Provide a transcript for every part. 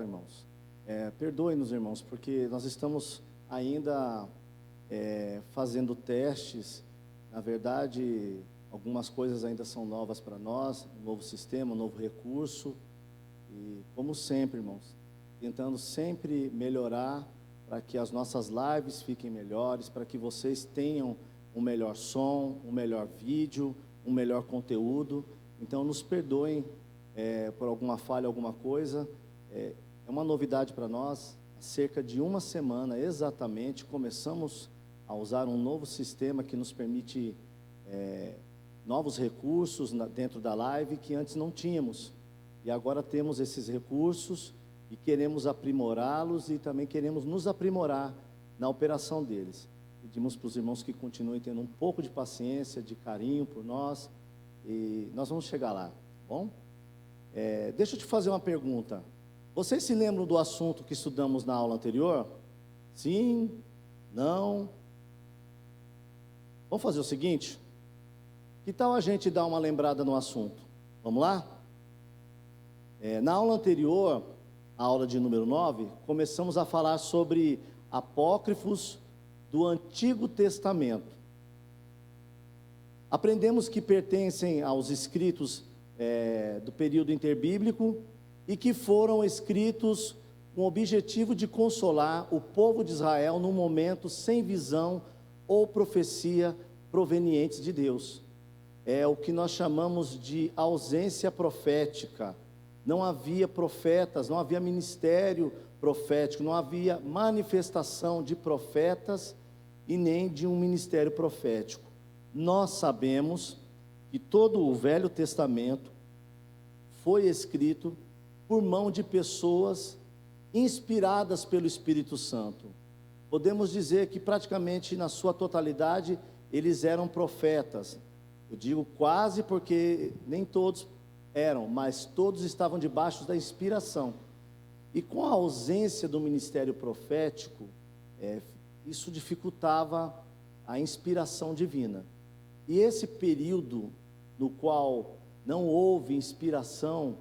irmãos. Perdoem-nos, irmãos, porque nós estamos ainda fazendo testes. Na verdade, algumas coisas ainda são novas para nós, um novo sistema, um novo recurso. E, como sempre, irmãos, tentando sempre melhorar para que as nossas lives fiquem melhores, para que vocês tenham um melhor som, um melhor vídeo, um melhor conteúdo. Então, nos perdoem por alguma falha, alguma coisa. É uma novidade para nós. Há cerca de uma semana, exatamente, começamos a usar um novo sistema que nos permite novos recursos dentro da live que antes não tínhamos. E agora temos esses recursos e queremos aprimorá-los e também queremos nos aprimorar na operação deles. Pedimos para os irmãos que continuem tendo um pouco de paciência, de carinho por nós, e nós vamos chegar lá, tá bom? Deixa eu te fazer uma pergunta. Vocês se lembram do assunto que estudamos na aula anterior? Sim? Não? Vamos fazer o seguinte? Que tal a gente dar uma lembrada no assunto? Vamos lá? Na aula anterior, a aula de número 9, começamos a falar sobre apócrifos do Antigo Testamento. Aprendemos que pertencem aos escritos do período interbíblico e que foram escritos com o objetivo de consolar o povo de Israel num momento sem visão ou profecia provenientes de Deus. É o que nós chamamos de ausência profética. Não havia profetas, não havia ministério profético, não havia manifestação de profetas e nem de um ministério profético. Nós sabemos que todo o Velho Testamento foi escrito por mão de pessoas inspiradas pelo Espírito Santo. Podemos dizer que praticamente na sua totalidade eles eram profetas. Eu digo quase porque nem todos eram, mas todos estavam debaixo da inspiração. E com a ausência do ministério profético, isso dificultava a inspiração divina. E esse período no qual não houve inspiração,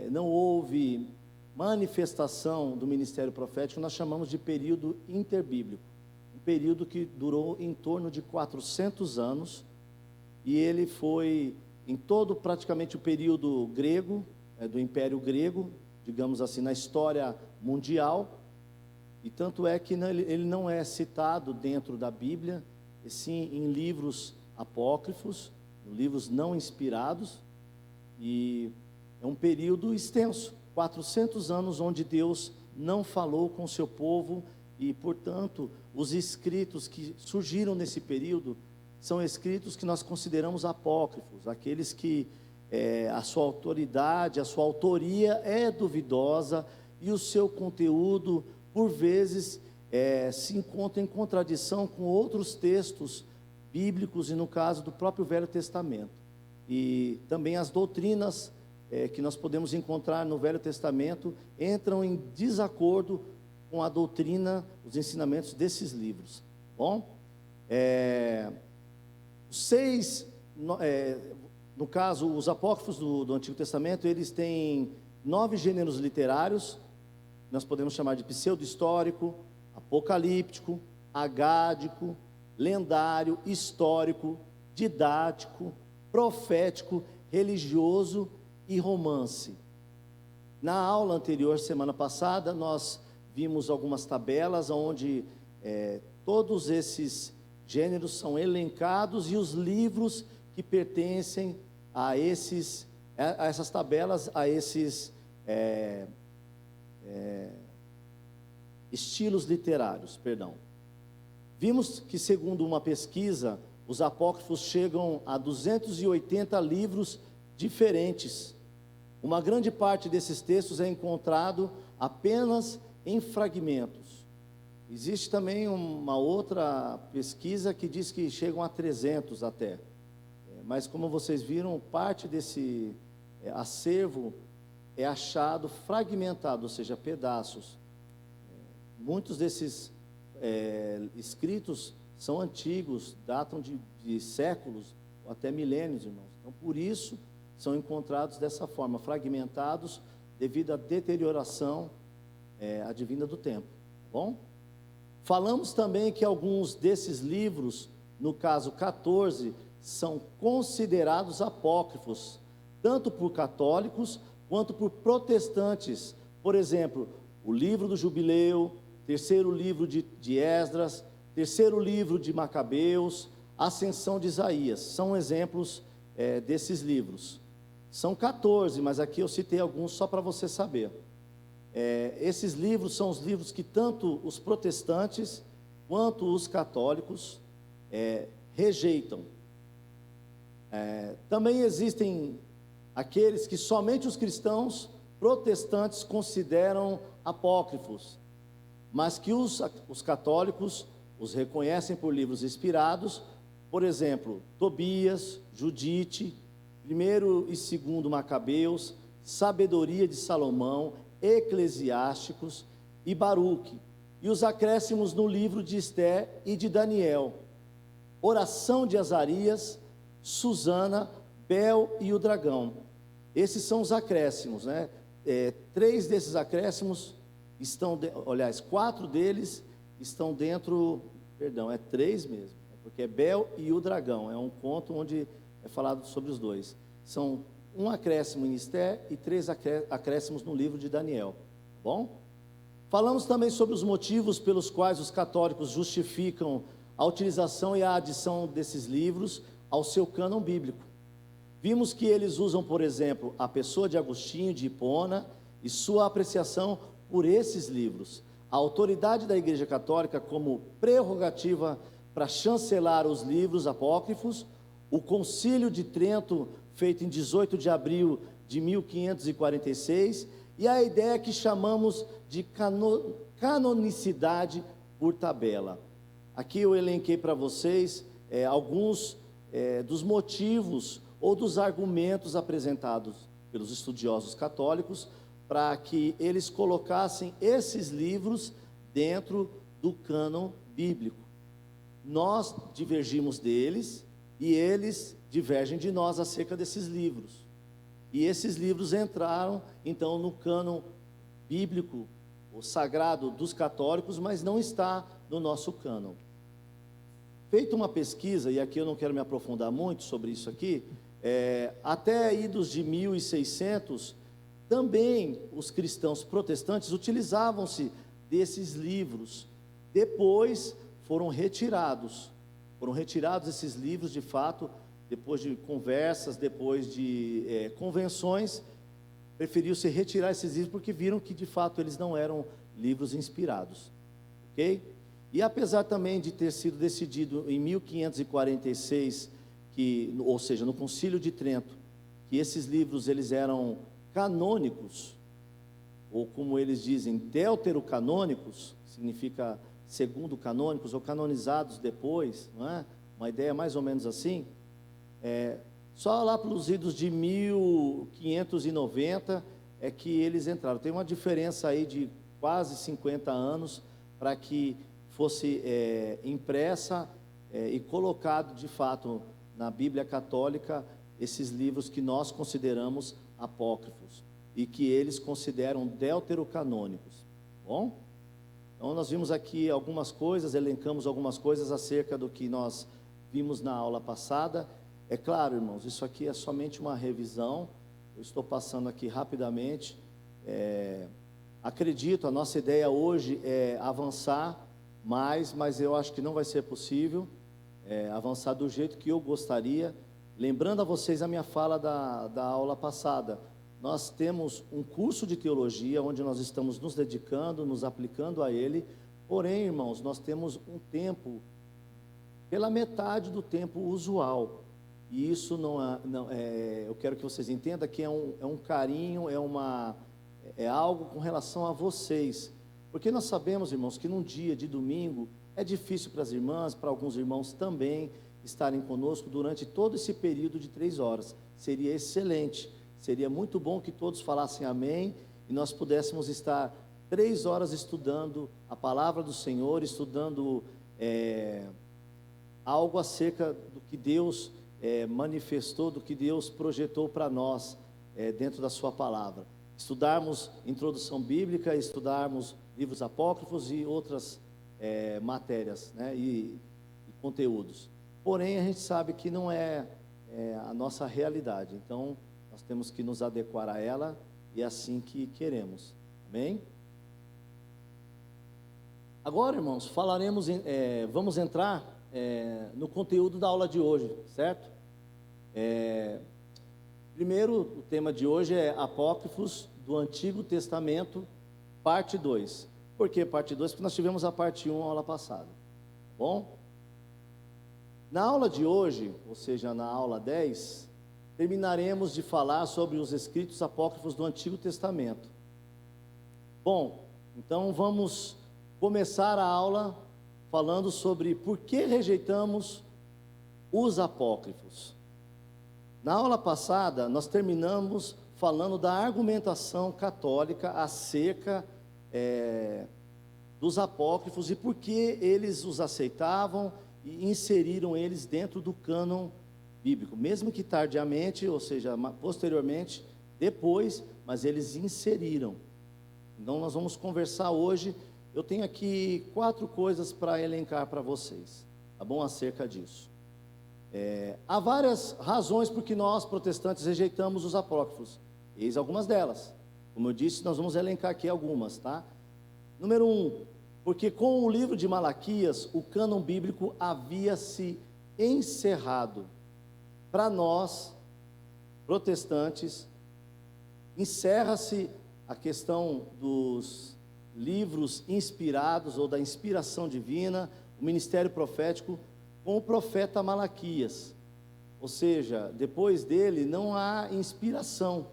não houve manifestação do ministério profético, nós chamamos de período interbíblico. Um período que durou em torno de 400 anos, e ele foi em todo praticamente o período grego, do Império Grego, digamos assim, na história mundial. E tanto é que ele não é citado dentro da Bíblia, e sim em livros apócrifos, livros não inspirados. E é um período extenso, 400 anos onde Deus não falou com o seu povo. E portanto os escritos que surgiram nesse período são escritos que nós consideramos apócrifos, aqueles que a sua autoridade, a sua autoria é duvidosa, e o seu conteúdo por vezes se encontra em contradição com outros textos bíblicos, e no caso do próprio Velho Testamento. E também as doutrinas que nós podemos encontrar no Velho Testamento entram em desacordo com a doutrina, os ensinamentos desses livros. Bom, no caso, os apócrifos do Antigo Testamento, eles têm 9 gêneros literários. Nós podemos chamar de pseudo-histórico, apocalíptico, agádico, lendário, histórico, didático, profético, religioso e romance. Na aula anterior, semana passada, nós vimos algumas tabelas onde todos esses gêneros são elencados, e os livros que pertencem a essas tabelas, a esses estilos literários, perdão. Vimos que, segundo uma pesquisa, os apócrifos chegam a 280 livros diferentes. Uma grande parte desses textos é encontrado apenas em fragmentos. Existe também uma outra pesquisa que diz que chegam a 300 até. Mas como vocês viram, parte desse acervo é achado fragmentado, ou seja, pedaços. Muitos desses escritos são antigos, datam de séculos ou até milênios, irmãos. Então, por isso, são encontrados dessa forma, fragmentados devido à deterioração advinda do tempo, tá bom? Falamos também que alguns desses livros, no caso 14, são considerados apócrifos, tanto por católicos quanto por protestantes. Por exemplo, o livro do Jubileu, terceiro livro de Esdras, terceiro livro de Macabeus, Ascensão de Isaías, são exemplos desses livros. São 14, mas aqui eu citei alguns só para você saber. Esses livros são os livros que tanto os protestantes quanto os católicos rejeitam. Também existem aqueles que somente os cristãos protestantes consideram apócrifos, mas que os católicos os reconhecem por livros inspirados, por exemplo, Tobias, Judite, primeiro e segundo Macabeus, Sabedoria de Salomão, Eclesiásticos e Baruque, e os acréscimos no livro de Esté e de Daniel, Oração de Azarias, Susana, Bel e o Dragão. Esses são os acréscimos, né? 3 desses acréscimos estão, aliás, 4 deles estão dentro, perdão, 3 mesmo, porque é Bel e o Dragão, é um conto onde é falado sobre os dois. São um acréscimo em Esté e 3 acréscimos no livro de Daniel, tá bom? Falamos também sobre os motivos pelos quais os católicos justificam a utilização e a adição desses livros ao seu cânon bíblico. Vimos que eles usam, por exemplo, a pessoa de Agostinho de Hipona e sua apreciação por esses livros, a autoridade da Igreja Católica como prerrogativa para chancelar os livros apócrifos, o Concílio de Trento, feito em 18 de abril de 1546, e a ideia que chamamos de canonicidade por tabela. Aqui eu elenquei para vocês alguns dos motivos ou dos argumentos apresentados pelos estudiosos católicos para que eles colocassem esses livros dentro do cânon bíblico. Nós divergimos deles e eles divergem de nós acerca desses livros. E esses livros entraram, então, no cânon bíblico, o sagrado dos católicos, mas não está no nosso cânon. Feita uma pesquisa, e aqui eu não quero me aprofundar muito sobre isso aqui, até idos de 1600, também os cristãos protestantes utilizavam-se desses livros. Depois foram retirados esses livros, de fato, depois de conversas, depois de convenções, preferiu-se retirar esses livros, porque viram que de fato eles não eram livros inspirados, ok? E apesar também de ter sido decidido em 1546, ou seja, no Concílio de Trento, que esses livros eles eram canônicos, ou como eles dizem, deuterocanônicos, significa segundo canônicos, ou canonizados depois, não é? Uma ideia mais ou menos assim. Só lá pelos idos de 1590 é que eles entraram. Tem uma diferença aí de quase 50 anos para que fosse impressa e colocado de fato na Bíblia Católica esses livros que nós consideramos apócrifos e que eles consideram deuterocanônicos. Bom, então nós vimos aqui algumas coisas, elencamos algumas coisas acerca do que nós vimos na aula passada. É claro, irmãos, isso aqui é somente uma revisão, eu estou passando aqui rapidamente. Acredito, a nossa ideia hoje é avançar mais, mas eu acho que não vai ser possível avançar do jeito que eu gostaria. Lembrando a vocês a minha fala da aula passada, nós temos um curso de teologia, onde nós estamos nos dedicando, nos aplicando a ele, porém, irmãos, nós temos um tempo, pela metade do tempo usual, e isso eu quero que vocês entendam que é um carinho, é algo com relação a vocês, porque nós sabemos, irmãos, que num dia de domingo, é difícil para as irmãs, para alguns irmãos também, estarem conosco durante todo esse período de 3 horas, seria excelente, seria muito bom que todos falassem amém, e nós pudéssemos estar 3 horas estudando a palavra do Senhor, estudando algo acerca do que Deus manifestou, do que Deus projetou para nós dentro da sua palavra. estudarmos introdução bíblica, estudarmos livros apócrifos e outras matérias, né, e conteúdos. Porém, a gente sabe que não é a nossa realidade, então nós temos que nos adequar a ela, e é assim que queremos. Amém? Agora, irmãos, vamos entrar no conteúdo da aula de hoje, certo? Primeiro, o tema de hoje é Apócrifos do Antigo Testamento, parte 2. Por que parte 2? Porque nós tivemos a parte 1 na aula passada, tá bom? Na aula de hoje, ou seja, na aula 10, terminaremos de falar sobre os escritos apócrifos do Antigo Testamento. Bom, então vamos começar a aula falando sobre por que rejeitamos os apócrifos. Na aula passada, nós terminamos falando da argumentação católica acerca dos apócrifos e por que eles os aceitavam e inseriram eles dentro do cânon bíblico, mesmo que tardiamente, ou seja, posteriormente, depois, mas eles inseriram. Então nós vamos conversar hoje. Eu tenho aqui 4 coisas para elencar para vocês, tá bom, acerca disso. Há várias razões por que nós, protestantes, rejeitamos os apócrifos. Eis algumas delas. Como eu disse, nós vamos elencar aqui algumas, tá? Número 1, porque com o livro de Malaquias, o cânon bíblico havia se encerrado. Para nós, protestantes, encerra-se a questão dos livros inspirados ou da inspiração divina, o ministério profético, com o profeta Malaquias. Ou seja, depois dele não há inspiração.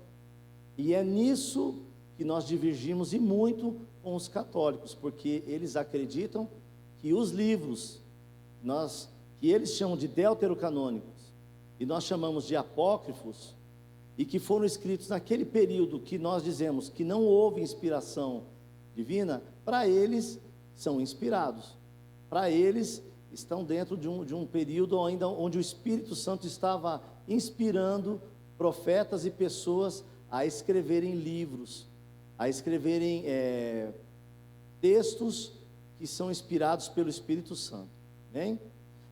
E é nisso que nós divergimos e muito com os católicos, porque eles acreditam que os livros, que eles chamam de deuterocanônicos, e nós chamamos de apócrifos, e que foram escritos naquele período que nós dizemos que não houve inspiração divina, para eles são inspirados. Para eles estão dentro de um período ainda onde o Espírito Santo estava inspirando profetas e pessoas a escreverem livros, a escreverem textos que são inspirados pelo Espírito Santo. Bem?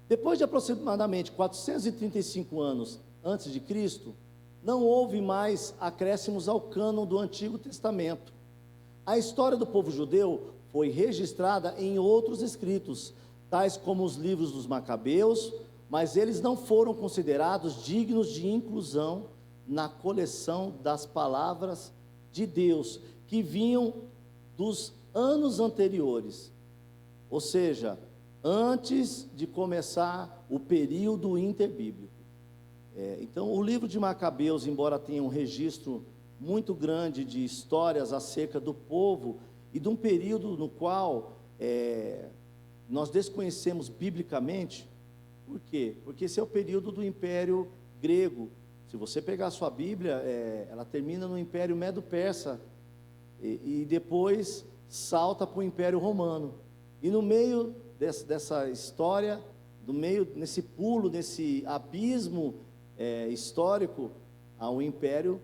Depois de aproximadamente 435 anos antes de Cristo, não houve mais acréscimos ao cânon do Antigo Testamento. A história do povo judeu foi registrada em outros escritos, tais como os livros dos Macabeus, mas eles não foram considerados dignos de inclusão na coleção das palavras de Deus, que vinham dos anos anteriores, ou seja, antes de começar o período interbíblico. Então, o livro de Macabeus, embora tenha um registro muito grande de histórias acerca do povo e de um período no qual nós desconhecemos biblicamente. Por quê? Porque esse é o período do Império Grego. Se você pegar a sua Bíblia, ela termina no Império Medo-Persa e depois salta para o Império Romano. E no meio dessa história, nesse pulo, nesse abismo histórico, há um Império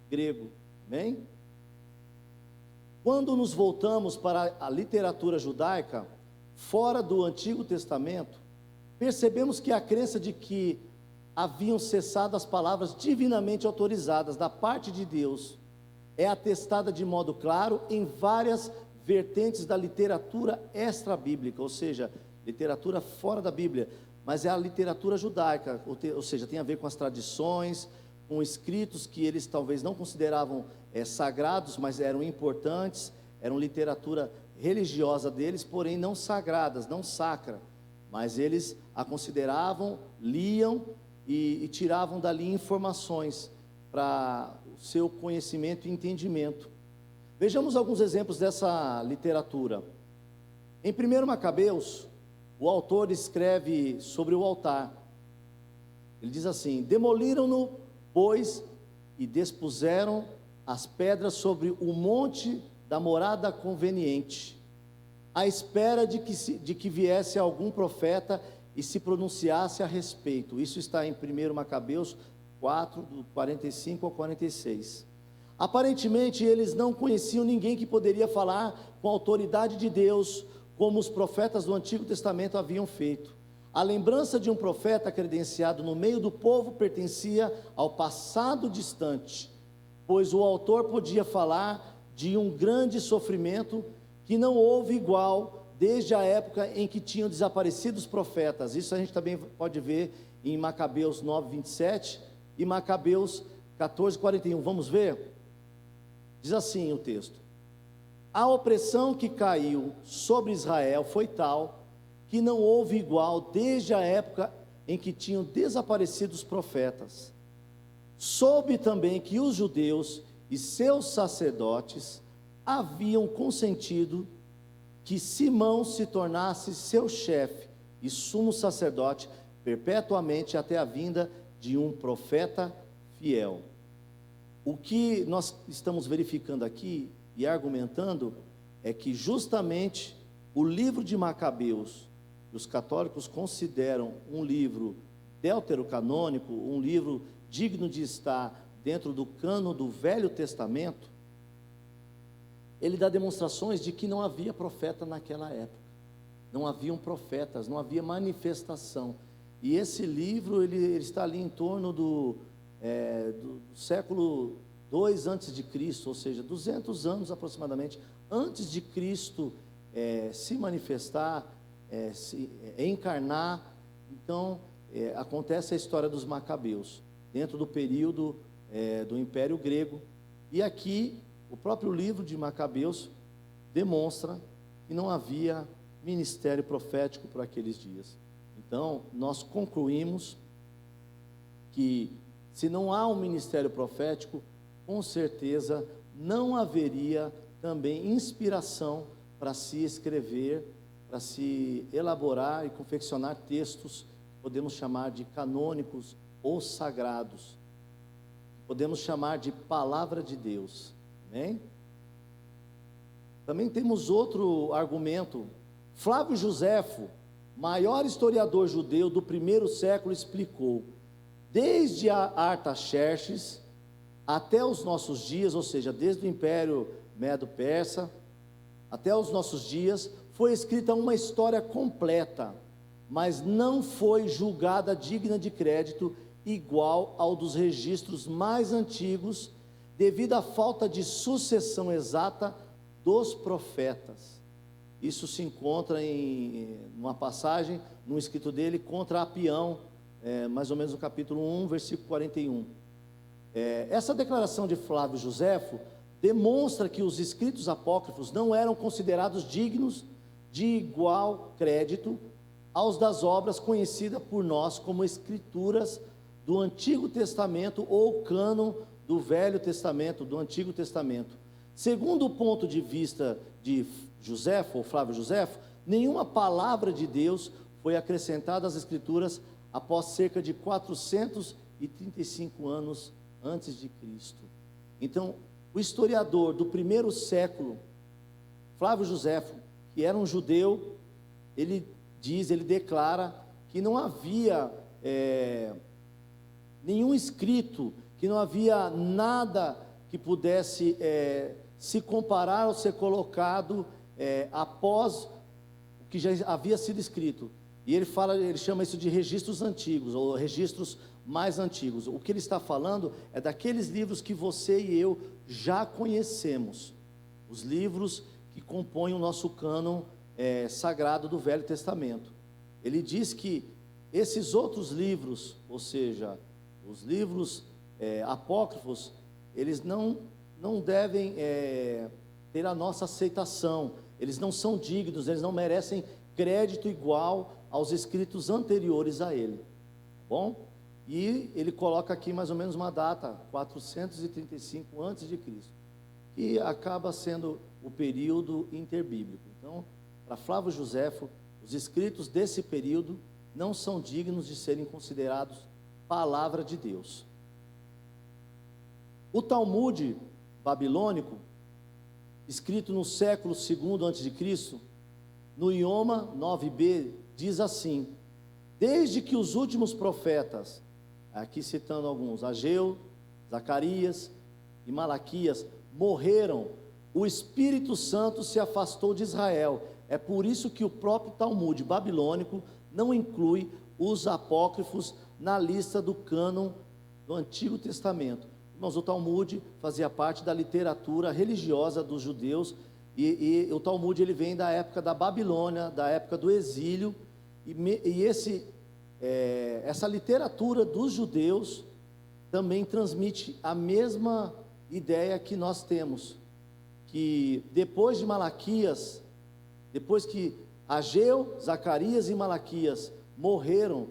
Grego. Amém? Quando nos voltamos para a literatura judaica, fora do Antigo Testamento, percebemos que a crença de que haviam cessado as palavras divinamente autorizadas da parte de Deus é atestada de modo claro em várias vertentes da literatura extra-bíblica, ou seja, literatura fora da Bíblia, mas é a literatura judaica, ou seja, tem a ver com as tradições, com escritos que eles talvez não consideravam sagrados, mas eram importantes, eram literatura religiosa deles, porém não sagradas, não sacra, mas eles a consideravam, liam e tiravam dali informações para o seu conhecimento e entendimento. Vejamos alguns exemplos dessa literatura. Em 1 Macabeus, o autor escreve sobre o altar. Ele diz assim: demoliram-no, pois, e dispuseram as pedras sobre o monte da morada conveniente, à espera de que viesse algum profeta e se pronunciasse a respeito. Isso está em 1 Macabeus 4, do 45 ao 46. Aparentemente, eles não conheciam ninguém que poderia falar com a autoridade de Deus, como os profetas do Antigo Testamento haviam feito. A lembrança de um profeta credenciado no meio do povo pertencia ao passado distante, pois o autor podia falar de um grande sofrimento que não houve igual desde a época em que tinham desaparecido os profetas. Isso a gente também pode ver em Macabeus 9:27 e Macabeus 14:41. Vamos ver? Diz assim o texto: a opressão que caiu sobre Israel foi tal que não houve igual desde a época em que tinham desaparecido os profetas. Soube também que os judeus e seus sacerdotes haviam consentido que Simão se tornasse seu chefe e sumo sacerdote perpetuamente até a vinda de um profeta fiel. O que nós estamos verificando aqui e argumentando é que justamente o livro de Macabeus, que os católicos consideram um livro deuterocanônico, um livro digno de estar dentro do cano do Velho Testamento, ele dá demonstrações de que não havia profeta naquela época, não haviam profetas, não havia manifestação. E esse livro ele está ali em torno do século II antes de Cristo, ou seja, 200 anos aproximadamente antes de Cristo se manifestar, se encarnar. Então acontece a história dos Macabeus dentro do período do Império Grego. E aqui o próprio livro de Macabeus demonstra que não havia ministério profético por aqueles dias. Então nós concluímos que se não há um ministério profético, com certeza não haveria também inspiração para se escrever, para se elaborar e confeccionar textos, podemos chamar de canônicos ou sagrados, podemos chamar de palavra de Deus. Amém? Também temos outro argumento. Flávio Joséfo, maior historiador judeu do primeiro século, explicou: desde a Artaxerxes até os nossos dias, ou seja, desde o Império Medo-Persa até os nossos dias, foi escrita uma história completa, mas não foi julgada digna de crédito igual ao dos registros mais antigos, devido à falta de sucessão exata dos profetas. Isso se encontra em uma passagem, num escrito dele, contra Apião, mais ou menos no capítulo 1, versículo 41. Essa declaração de Flávio Joséfo demonstra que os escritos apócrifos não eram considerados dignos de igual crédito aos das obras conhecidas por nós como escrituras do Antigo Testamento ou cânon do Velho Testamento, do Antigo Testamento. Segundo o ponto de vista de Joséfo, ou Flávio Joséfo, nenhuma palavra de Deus foi acrescentada às escrituras após cerca de 435 anos antes de Cristo. Então, o historiador do primeiro século, Flávio Joséfo, que era um judeu, ele declara que não havia nenhum escrito, que não havia nada que pudesse se comparar ou ser colocado após o que já havia sido escrito. E ele chama isso de registros antigos, ou registros mais antigos. O que ele está falando é daqueles livros que você e eu já conhecemos, os livros que compõem o nosso cânon sagrado do Velho Testamento. Ele diz que esses outros livros, ou seja, os livros apócrifos, eles não devem ter a nossa aceitação, eles não são dignos, eles não merecem crédito igual aos escritos anteriores a ele, tá bom? E ele coloca aqui mais ou menos uma data, 435 antes de Cristo, que acaba sendo o período interbíblico. Então, para Flávio Joséfo, os escritos desse período não são dignos de serem considerados palavra de Deus. O Talmud babilônico, escrito no século II a.C., no Ioma 9b, diz assim: desde que os últimos profetas, aqui citando alguns, Ageu, Zacarias, e Malaquias morreram, o Espírito Santo se afastou de Israel. É por isso que o próprio Talmud babilônico não inclui os apócrifos na lista do cânon do Antigo Testamento. Irmãos, o Talmud fazia parte da literatura religiosa dos judeus, e o Talmud ele vem da época da Babilônia, da época do exílio, essa literatura dos judeus também transmite a mesma ideia que nós temos, que depois de Malaquias, depois que Ageu, Zacarias e Malaquias morreram,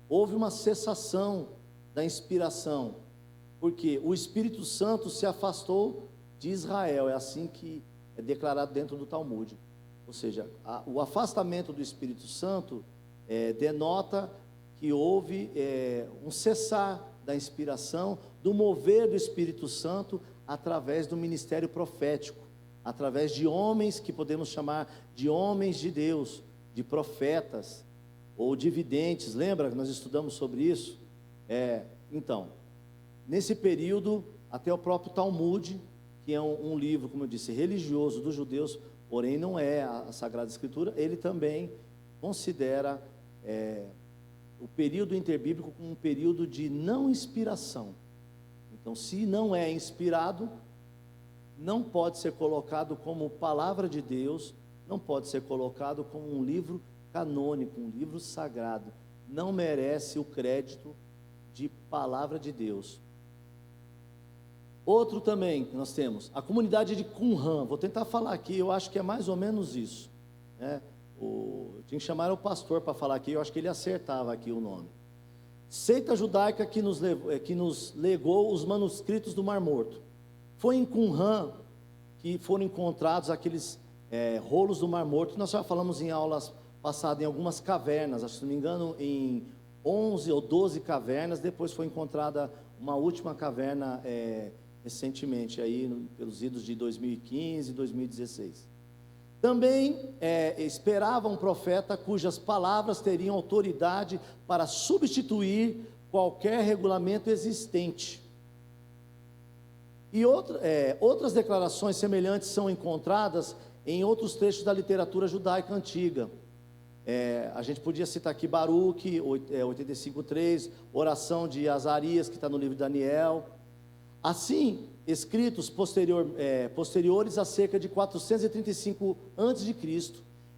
houve uma cessação da inspiração, porque o Espírito Santo se afastou de Israel. É assim que é declarado dentro do Talmud. Ou seja, o afastamento do Espírito Santo denota que houve um cessar da inspiração, do mover do Espírito Santo através do ministério profético, através de homens que podemos chamar de homens de Deus, de profetas ou de videntes. Lembra que nós estudamos sobre isso? Então, nesse período, até o próprio Talmud, que é um livro, como eu disse, religioso dos judeus, porém não é a Sagrada Escritura, ele também considera o período interbíblico como um período de não inspiração. Então, se não é inspirado, não pode ser colocado como palavra de Deus, não pode ser colocado como um livro canônico, um livro sagrado, não merece o crédito de palavra de Deus. Outro também que nós temos, a comunidade de Qumran. Vou tentar falar aqui, eu acho que é mais ou menos isso, né? Tinha que chamar o pastor para falar aqui, eu acho que ele acertava aqui o nome. Seita judaica que nos legou os manuscritos do Mar Morto. Foi em Qumran que foram encontrados aqueles rolos do Mar Morto, que nós já falamos em aulas passadas, em algumas cavernas, acho que, se não me engano, em 11 ou 12 cavernas. Depois foi encontrada uma última caverna recentemente, aí, pelos idos de 2015 e 2016. Também esperava um profeta cujas palavras teriam autoridade para substituir qualquer regulamento existente. E outras declarações semelhantes são encontradas em outros trechos da literatura judaica antiga. A gente podia citar aqui Baruque, 85:3, oração de Azarias, que está no livro de Daniel. Assim, escritos posteriores a cerca de 435 a.C.,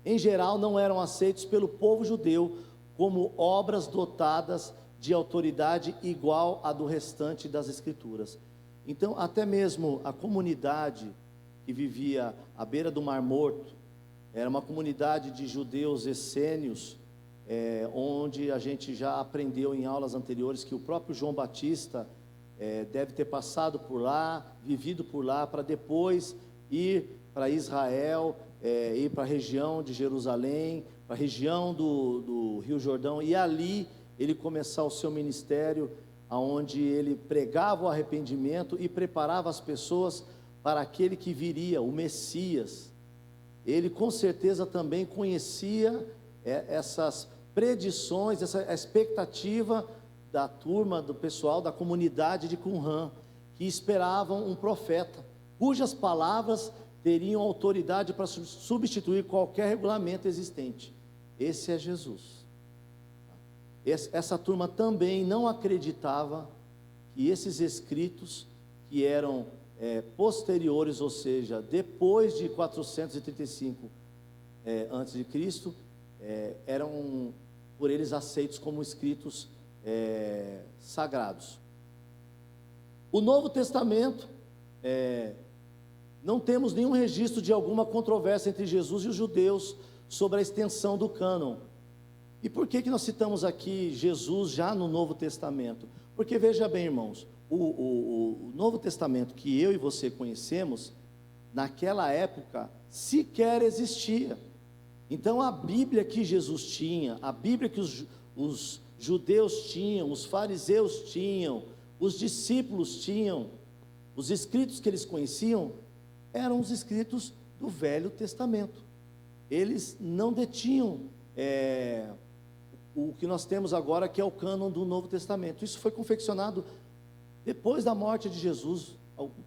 em geral não eram aceitos pelo povo judeu como obras dotadas de autoridade igual à do restante das Escrituras. Então, até mesmo a comunidade que vivia à beira do Mar Morto, era uma comunidade de judeus essênios, onde a gente já aprendeu em aulas anteriores que o próprio João Batista deve ter passado por lá, vivido por lá, para depois ir para Israel, ir para a região de Jerusalém, para a região do Rio Jordão, e ali ele começar o seu ministério, onde ele pregava o arrependimento e preparava as pessoas para aquele que viria, o Messias. Ele com certeza também conhecia essas predições, essa expectativa da turma, do pessoal, da comunidade de Qumran, que esperavam um profeta, cujas palavras teriam autoridade para substituir qualquer regulamento existente. Esse é Jesus. Essa turma também não acreditava que esses escritos, que eram posteriores, ou seja, depois de 435 a.C., eram por eles aceitos como escritos sagrados. O Novo Testamento, não temos nenhum registro de alguma controvérsia entre Jesus e os judeus sobre a extensão do cânon. E por que nós citamos aqui Jesus já no Novo Testamento? Porque veja bem, irmãos, o Novo Testamento que eu e você conhecemos, naquela época sequer existia. Então a Bíblia que Jesus tinha, a Bíblia que os judeus tinham, os fariseus tinham, os discípulos tinham, os escritos que eles conheciam, eram os escritos do Velho Testamento. Eles não detinham o que nós temos agora, que é o cânon do Novo Testamento. Isso foi confeccionado depois da morte de Jesus,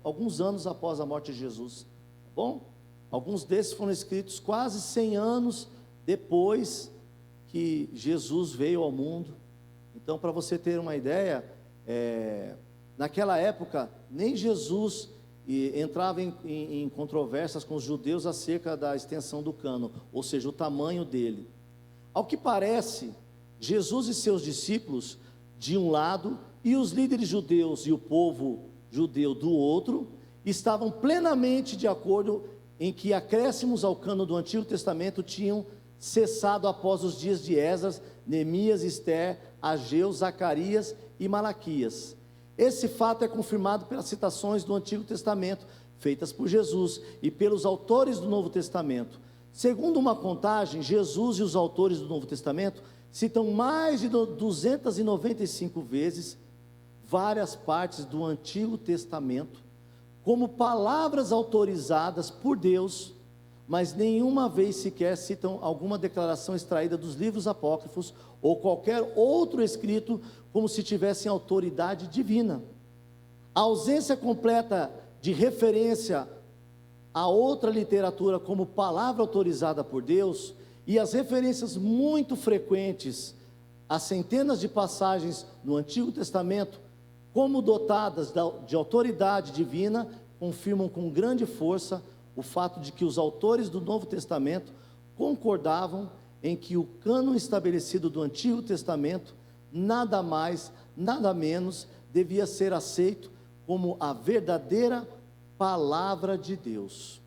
alguns anos após a morte de Jesus, tá bom? Alguns desses foram escritos quase 100 anos depois que Jesus veio ao mundo. Então, para você ter uma ideia, naquela época, nem Jesus entrava em controvérsias com os judeus acerca da extensão do cânon, ou seja, o tamanho dele. Ao que parece, Jesus e seus discípulos, de um lado, e os líderes judeus e o povo judeu do outro, estavam plenamente de acordo em que acréscimos ao cânon do Antigo Testamento tinham cessado após os dias de Esdras, Neemias, Ester, Ageu, Zacarias e Malaquias. Esse fato é confirmado pelas citações do Antigo Testamento, feitas por Jesus e pelos autores do Novo Testamento. Segundo uma contagem, Jesus e os autores do Novo Testamento citam mais de 295 vezes várias partes do Antigo Testamento como palavras autorizadas por Deus, mas nenhuma vez sequer citam alguma declaração extraída dos livros apócrifos ou qualquer outro escrito como se tivessem autoridade divina. A ausência completa de referência a outra literatura como palavra autorizada por Deus e as referências muito frequentes a centenas de passagens no Antigo Testamento como dotadas de autoridade divina, confirmam com grande força o fato de que os autores do Novo Testamento concordavam em que o cânon estabelecido do Antigo Testamento, nada mais, nada menos, devia ser aceito como a verdadeira palavra de Deus.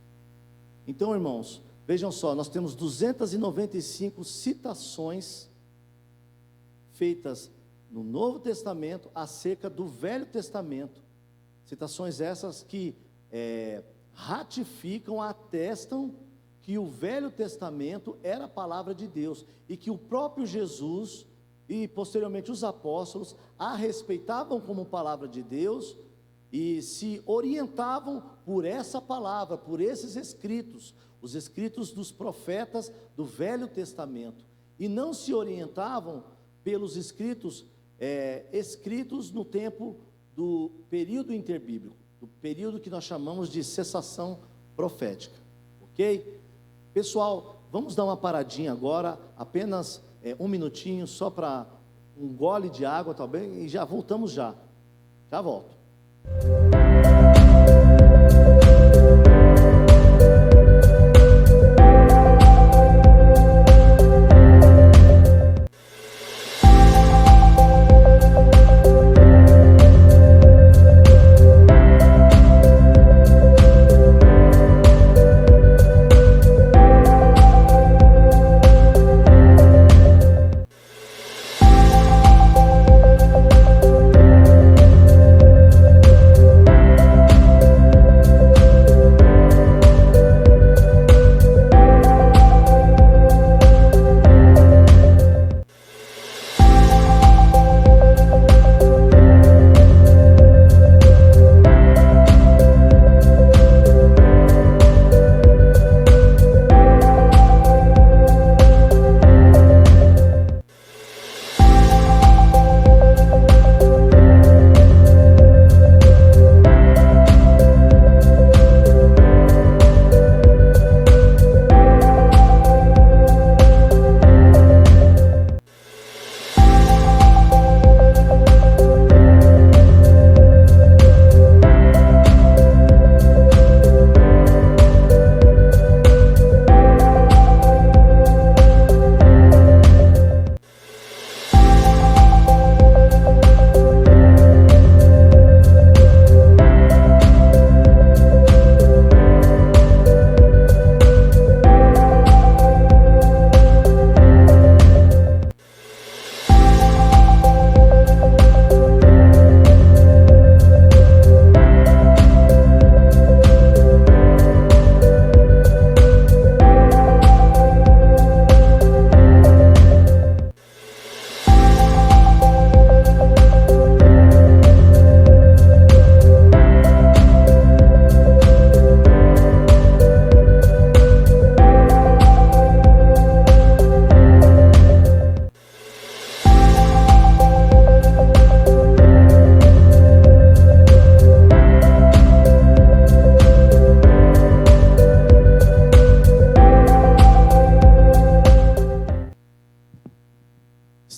Então, irmãos, vejam só, nós temos 295 citações feitas no Novo Testamento acerca do Velho Testamento, citações essas que ratificam, atestam que o Velho Testamento era a palavra de Deus e que o próprio Jesus e posteriormente os apóstolos a respeitavam como palavra de Deus e se orientavam por essa palavra, por esses escritos, os escritos dos profetas do Velho Testamento, e não se orientavam pelos escritos escritos no tempo do período interbíblico, do período que nós chamamos de cessação profética, ok? Pessoal, vamos dar uma paradinha agora, apenas um minutinho, só para um gole de água, tá bem? E já voltamos já volto.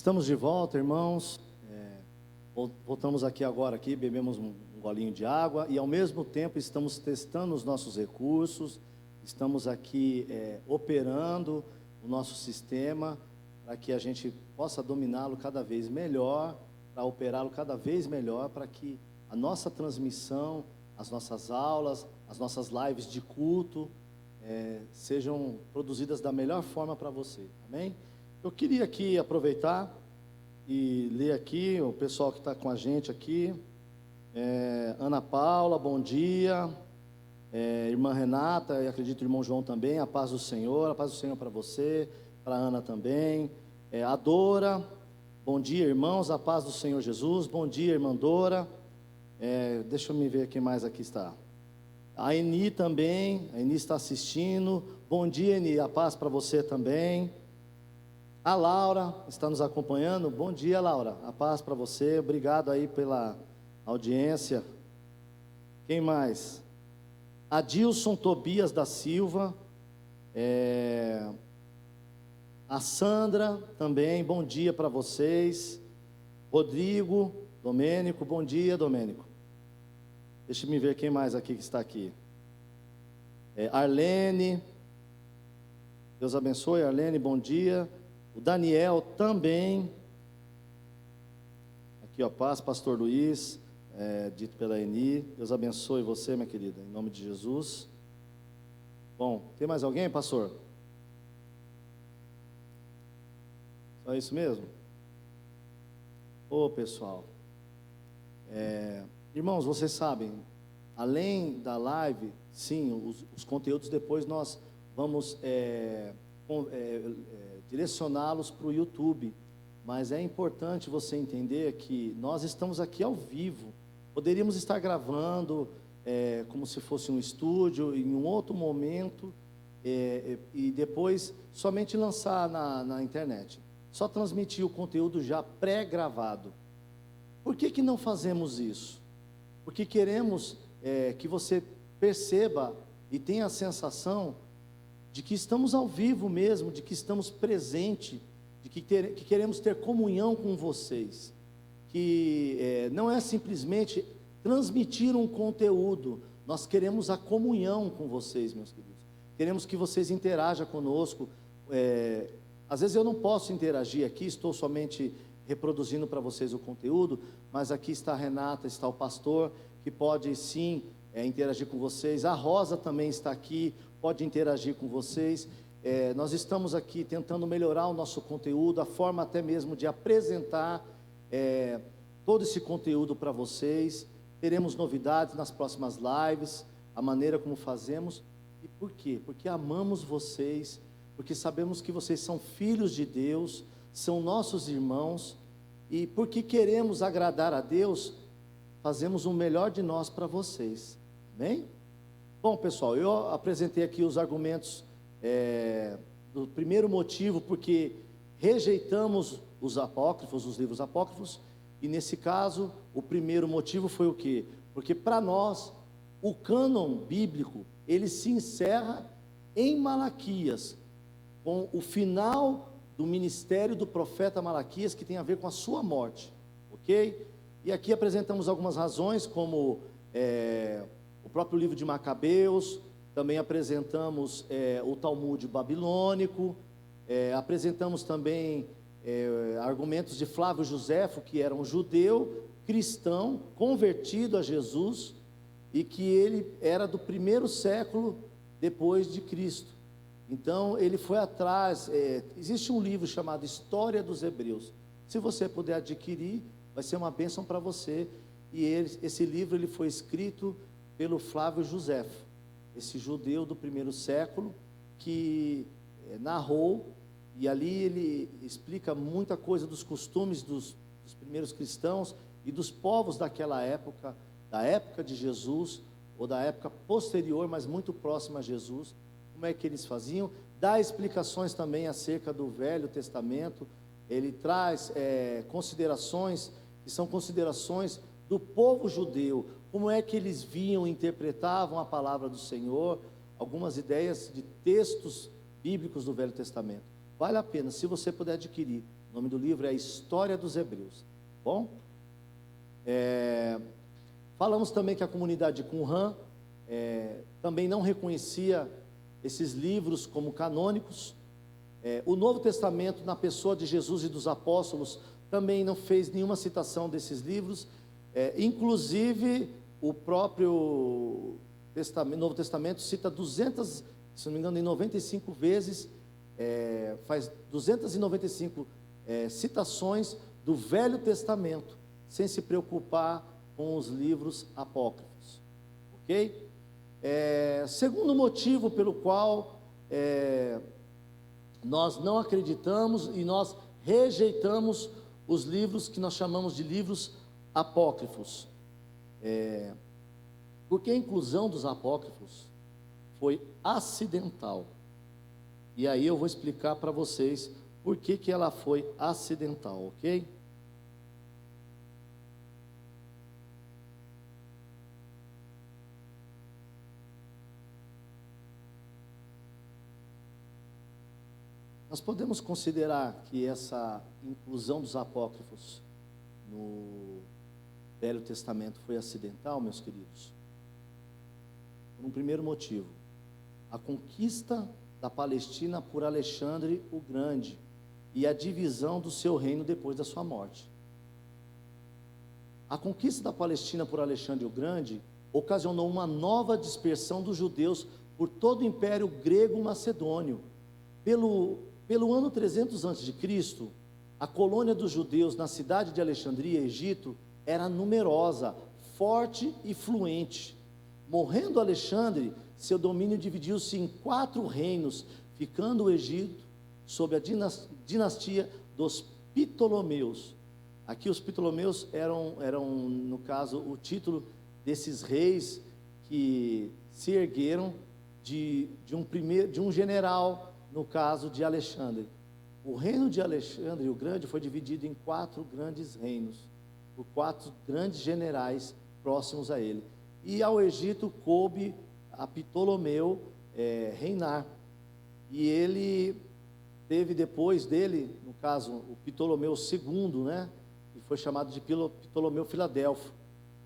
Estamos de volta, irmãos. Voltamos aqui agora, bebemos um golinho de água e ao mesmo tempo estamos testando os nossos recursos, estamos aqui operando o nosso sistema para que a gente possa dominá-lo cada vez melhor, para operá-lo cada vez melhor, para que a nossa transmissão, as nossas aulas, as nossas lives de culto sejam produzidas da melhor forma para você, amém? Eu queria aqui aproveitar e ler aqui o pessoal que está com a gente aqui. Ana Paula, bom dia. Irmã Renata, e acredito o irmão João também, a paz do Senhor para você, para a Ana também. A Dora, bom dia, irmãos, a paz do Senhor Jesus. Bom dia, irmã Dora. Deixa eu me ver quem mais aqui está. A Eni também, a Eni está assistindo. Bom dia, Eni, a paz para você também. A Laura está nos acompanhando. Bom dia, Laura, a paz para você. Obrigado aí pela audiência. Quem mais? Adilson Tobias da Silva. A Sandra também, bom dia para vocês. Rodrigo, Domênico, bom dia, Domênico. Deixa eu me ver quem mais aqui que está aqui. Arlene, Deus abençoe, Arlene, bom dia. O Daniel também. Aqui, ó, paz, pastor Luiz, dito pela Eni. Deus abençoe você, minha querida, em nome de Jesus. Bom, tem mais alguém, pastor? Só isso mesmo? Ô, pessoal. Irmãos, vocês sabem, além da live, sim, os conteúdos depois nós vamos direcioná-los para o YouTube, mas é importante você entender que nós estamos aqui ao vivo. Poderíamos estar gravando como se fosse um estúdio em um outro momento e depois somente lançar na internet, só transmitir o conteúdo já pré-gravado. Por que não fazemos isso? Porque queremos que você perceba e tenha a sensação de que estamos ao vivo mesmo, de que estamos presentes, de que queremos ter comunhão com vocês, que não é simplesmente transmitir um conteúdo, nós queremos a comunhão com vocês, meus queridos, queremos que vocês interajam conosco. Às vezes eu não posso interagir aqui, estou somente reproduzindo para vocês o conteúdo, mas aqui está a Renata, está o pastor, que pode sim interagir com vocês. A Rosa também está aqui, pode interagir com vocês. Nós estamos aqui tentando melhorar o nosso conteúdo, a forma até mesmo de apresentar todo esse conteúdo para vocês. Teremos novidades nas próximas lives, a maneira como fazemos. E por quê? Porque amamos vocês, porque sabemos que vocês são filhos de Deus, são nossos irmãos, e porque queremos agradar a Deus, fazemos o melhor de nós para vocês, amém? Bom, pessoal, eu apresentei aqui os argumentos do primeiro motivo, porque rejeitamos os apócrifos, os livros apócrifos, e nesse caso, o primeiro motivo foi o quê? Porque para nós, o cânon bíblico, ele se encerra em Malaquias, com o final do ministério do profeta Malaquias, que tem a ver com a sua morte, ok? E aqui apresentamos algumas razões, como o próprio livro de Macabeus, também apresentamos o Talmud babilônico, apresentamos também argumentos de Flávio Joséfo, que era um judeu cristão, convertido a Jesus, e que ele era do primeiro século depois de Cristo. Então ele foi atrás, existe um livro chamado História dos Hebreus, se você puder adquirir, vai ser uma bênção para você. E esse livro ele foi escrito pelo Flávio Joséfo, esse judeu do primeiro século, que narrou, e ali ele explica muita coisa dos costumes dos primeiros cristãos e dos povos daquela época, da época de Jesus, ou da época posterior, mas muito próxima a Jesus, como é que eles faziam. Dá explicações também acerca do Velho Testamento. Ele traz considerações, que são considerações do povo judeu, como é que eles viam e interpretavam a palavra do Senhor, algumas ideias de textos bíblicos do Velho Testamento. Vale a pena, se você puder adquirir. O nome do livro é a História dos Hebreus. Bom? Falamos também que a comunidade de Qumran também não reconhecia esses livros como canônicos. O Novo Testamento, na pessoa de Jesus e dos apóstolos, também não fez nenhuma citação desses livros. Inclusive, o próprio Novo Testamento cita 200, se não me engano, em 95 vezes, faz 295 citações do Velho Testamento, sem se preocupar com os livros apócrifos. Ok? Segundo motivo pelo qual nós não acreditamos e nós rejeitamos os livros que nós chamamos de livros apócrifos. Porque a inclusão dos apócrifos foi acidental. E aí eu vou explicar para vocês por que ela foi acidental, ok? Nós podemos considerar que essa inclusão dos apócrifos no Velho Testamento foi acidental, meus queridos? Por um primeiro motivo: a conquista da Palestina por Alexandre o Grande e a divisão do seu reino depois da sua morte. A conquista da Palestina por Alexandre o Grande ocasionou uma nova dispersão dos judeus por todo o Império Grego-Macedônio. Pelo ano 300 a.C., a colônia dos judeus na cidade de Alexandria, Egito, era numerosa, forte e fluente. Morrendo Alexandre, seu domínio dividiu-se em 4 reinos, ficando o Egito sob a dinastia dos Ptolomeus. Aqui os Ptolomeus eram, no caso, o título desses reis que se ergueram de um general, no caso de Alexandre. O reino de Alexandre o Grande foi dividido em 4 grandes reinos, por 4 grandes generais próximos a ele. E ao Egito coube a Ptolomeu reinar. E ele teve depois dele, no caso, o Ptolomeu II, né? Que foi chamado de Ptolomeu Filadelfo.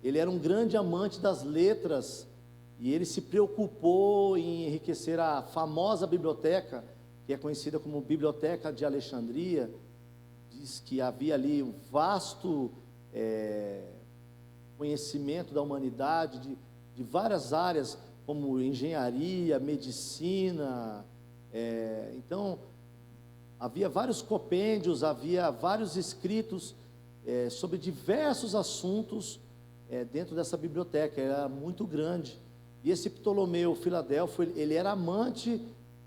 Ele era um grande amante das letras e ele se preocupou em enriquecer a famosa biblioteca, que é conhecida como Biblioteca de Alexandria. Diz que havia ali um vasto conhecimento da humanidade, de várias áreas, como engenharia, medicina. Então, havia vários compêndios, havia vários escritos sobre diversos assuntos dentro dessa biblioteca. Era muito grande. E esse Ptolomeu Filadelfo, ele era amante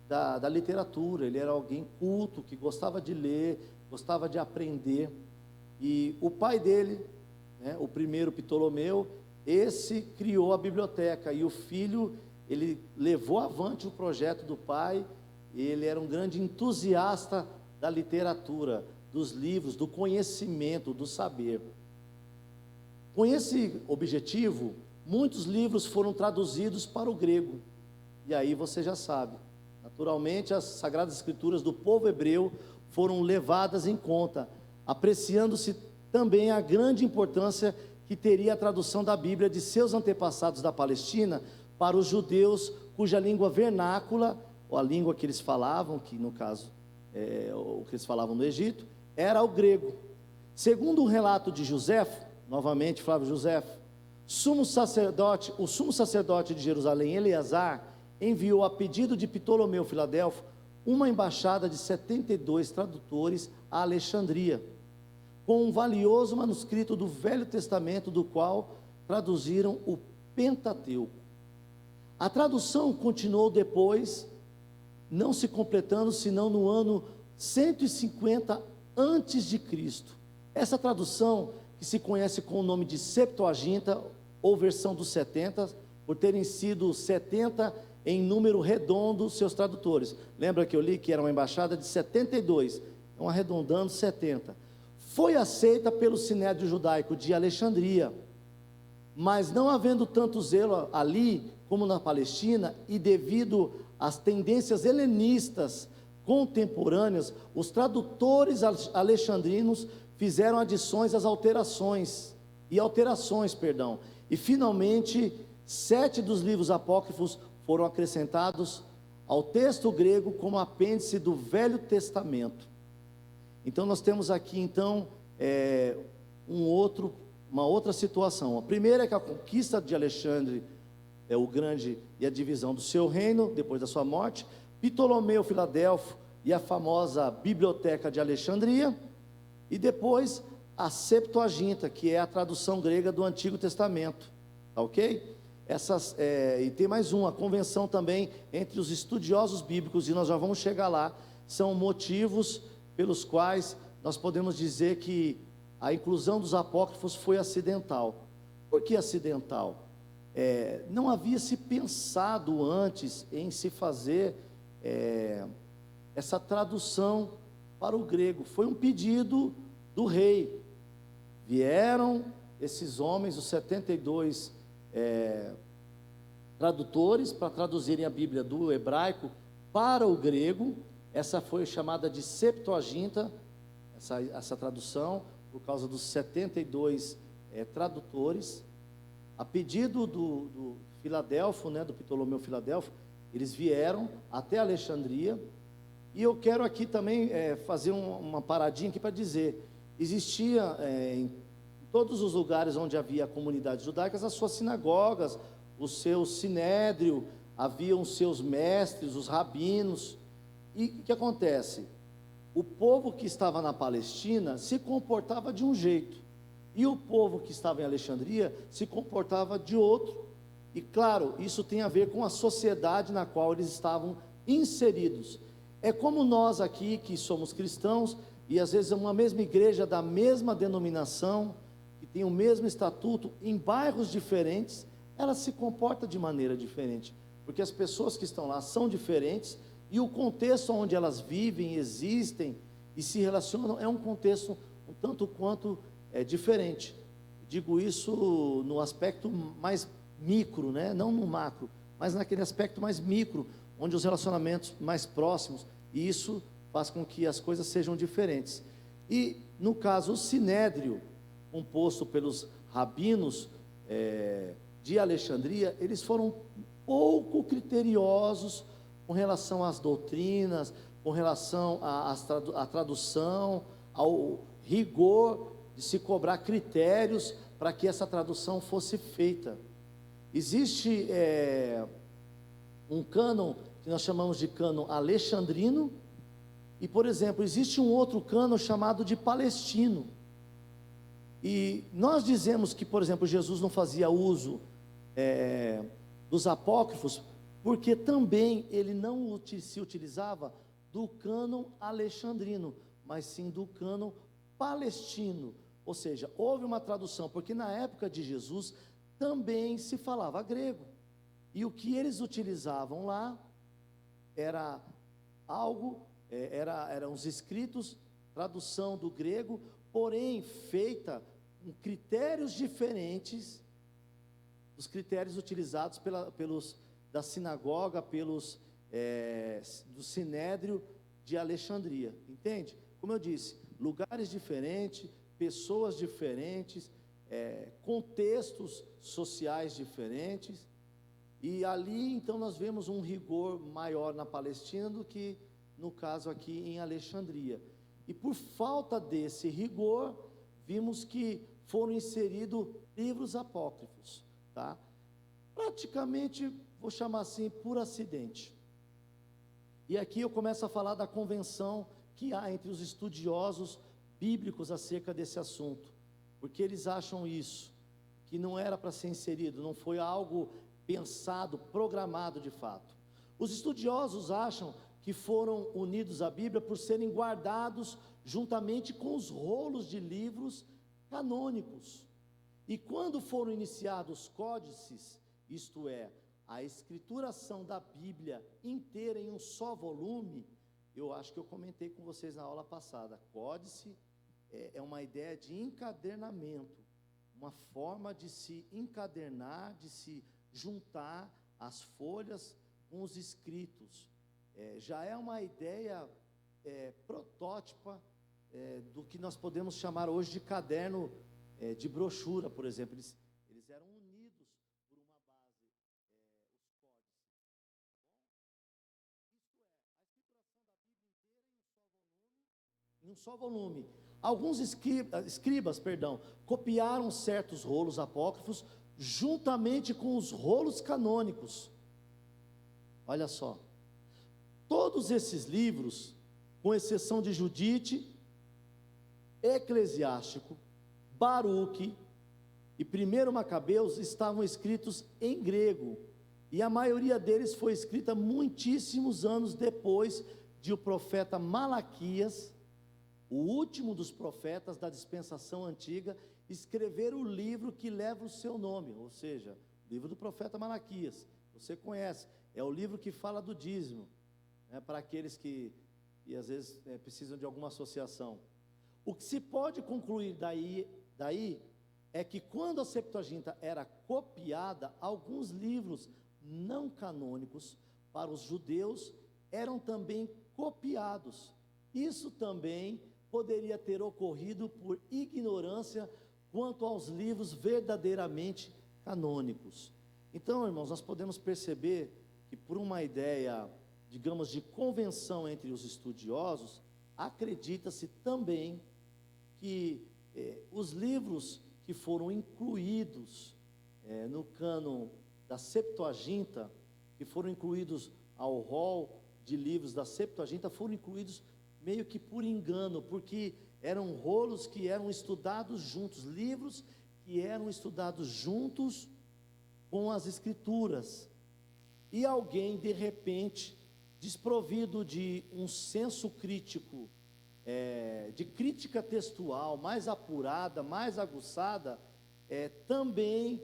da literatura, ele era alguém culto, que gostava de ler, gostava de aprender. E o pai dele, né, o primeiro Ptolomeu, esse criou a biblioteca, e o filho, ele levou avante o projeto do pai. Ele era um grande entusiasta da literatura, dos livros, do conhecimento, do saber. Com esse objetivo, muitos livros foram traduzidos para o grego. E aí você já sabe, naturalmente as Sagradas Escrituras do povo hebreu foram levadas em conta, apreciando-se também a grande importância que teria a tradução da Bíblia de seus antepassados da Palestina para os judeus cuja língua vernácula, ou a língua que eles falavam, que no caso o que eles falavam no Egito, era o grego. Segundo um relato de Joséfo, novamente Flávio Joséfo, o sumo sacerdote de Jerusalém, Eleazar, enviou a pedido de Ptolomeu Filadelfo uma embaixada de 72 tradutores a Alexandria, com um valioso manuscrito do Velho Testamento, do qual traduziram o Pentateuco. A tradução continuou depois, não se completando senão no ano 150 antes de Cristo. Essa tradução, que se conhece com o nome de Septuaginta, ou versão dos 70, por terem sido 70 em número redondo seus tradutores. Lembra que eu li que era uma embaixada de 72, então arredondando 70. Foi aceita pelo Sinédrio Judaico de Alexandria, mas não havendo tanto zelo ali como na Palestina, e devido às tendências helenistas contemporâneas, os tradutores alexandrinos fizeram adições às alterações, e finalmente 7 dos livros apócrifos foram acrescentados ao texto grego como apêndice do Velho Testamento. Então nós temos aqui então uma outra situação. A primeira é que a conquista de Alexandre o Grande e a divisão do seu reino depois da sua morte, Ptolomeu Filadelfo e a famosa Biblioteca de Alexandria, e depois a Septuaginta, que é a tradução grega do Antigo Testamento, tá ok? E tem mais uma, a convenção também entre os estudiosos bíblicos, e nós já vamos chegar lá, são motivos pelos quais nós podemos dizer que a inclusão dos apócrifos foi acidental. Por que acidental? Não havia se pensado antes em se fazer essa tradução para o grego, foi um pedido do rei. Vieram esses homens, os 72 tradutores, para traduzirem a Bíblia do hebraico para o grego. Essa foi chamada de Septuaginta, essa tradução, por causa dos 72 tradutores. A pedido do Filadelfo, do Ptolomeu Filadelfo, eles vieram até Alexandria. E eu quero aqui também fazer uma paradinha aqui para dizer, existia em todos os lugares onde havia comunidades judaicas, as suas sinagogas, o seu sinédrio, haviam os seus mestres, os rabinos. E o que acontece? O povo que estava na Palestina se comportava de um jeito, e o povo que estava em Alexandria se comportava de outro. E claro, isso tem a ver com a sociedade na qual eles estavam inseridos. É como nós aqui, que somos cristãos, e às vezes uma mesma igreja da mesma denominação, que tem o mesmo estatuto, em bairros diferentes, ela se comporta de maneira diferente, porque as pessoas que estão lá são diferentes, e o contexto onde elas vivem, existem e se relacionam, é um contexto um tanto quanto diferente. Digo isso no aspecto mais micro, não no macro, mas naquele aspecto mais micro, onde os relacionamentos mais próximos, e isso faz com que as coisas sejam diferentes. E no caso, o sinédrio, composto pelos rabinos de Alexandria, eles foram pouco criteriosos com relação às doutrinas, com relação à tradução, ao rigor de se cobrar critérios para que essa tradução fosse feita. Existe um cânon que nós chamamos de cânon alexandrino, e, por exemplo, existe um outro cânon chamado de palestino. E nós dizemos que, por exemplo, Jesus não fazia uso dos apócrifos, porque também ele não se utilizava do cânon alexandrino, mas sim do cânon palestino. Ou seja, houve uma tradução, porque na época de Jesus também se falava grego, e o que eles utilizavam lá era eram os escritos, tradução do grego, porém feita com critérios diferentes dos critérios utilizados da sinagoga, do sinédrio de Alexandria, entende? Como eu disse, lugares diferentes, pessoas diferentes, contextos sociais diferentes, e ali então nós vemos um rigor maior na Palestina do que no caso aqui em Alexandria. E por falta desse rigor, vimos que foram inseridos livros apócrifos, tá? Praticamente, vou chamar assim, por acidente. E aqui eu começo a falar da convenção que há entre os estudiosos bíblicos acerca desse assunto, porque eles acham isso, que não era para ser inserido, não foi algo pensado, programado de fato. Os estudiosos acham que foram unidos à Bíblia por serem guardados juntamente com os rolos de livros canônicos. E quando foram iniciados os códices, isto é, a escrituração da Bíblia inteira em um só volume, eu acho que eu comentei com vocês na aula passada, códice é uma ideia de encadernamento, uma forma de se encadernar, de se juntar as folhas com os escritos. já é uma ideia protótipa do que nós podemos chamar hoje de caderno de brochura, por exemplo. Eles eram unidos por uma base, os códices. Em um só volume. Alguns escribas, copiaram certos rolos apócrifos juntamente com os rolos canônicos. Olha só. Todos esses livros, com exceção de Judite, Eclesiástico, Baruque e 1 Macabeus, estavam escritos em grego. E a maioria deles foi escrita muitíssimos anos depois de o profeta Malaquias, o último dos profetas da dispensação antiga, escrever o livro que leva o seu nome, ou seja, o livro do profeta Malaquias. Você conhece, é o livro que fala do dízimo, para aqueles que às vezes precisam de alguma associação. O que se pode concluir daí é que quando a Septuaginta era copiada, alguns livros não canônicos para os judeus eram também copiados. Isso também poderia ter ocorrido por ignorância quanto aos livros verdadeiramente canônicos. Então, irmãos, nós podemos perceber que por uma ideia, digamos, de convenção entre os estudiosos, acredita-se também que os livros que foram incluídos no cânon da Septuaginta, que foram incluídos ao rol de livros da Septuaginta, foram incluídos meio que por engano, porque eram rolos que eram estudados juntos, livros que eram estudados juntos com as Escrituras. E alguém, de repente, desprovido de um senso crítico, de crítica textual mais apurada, mais aguçada, também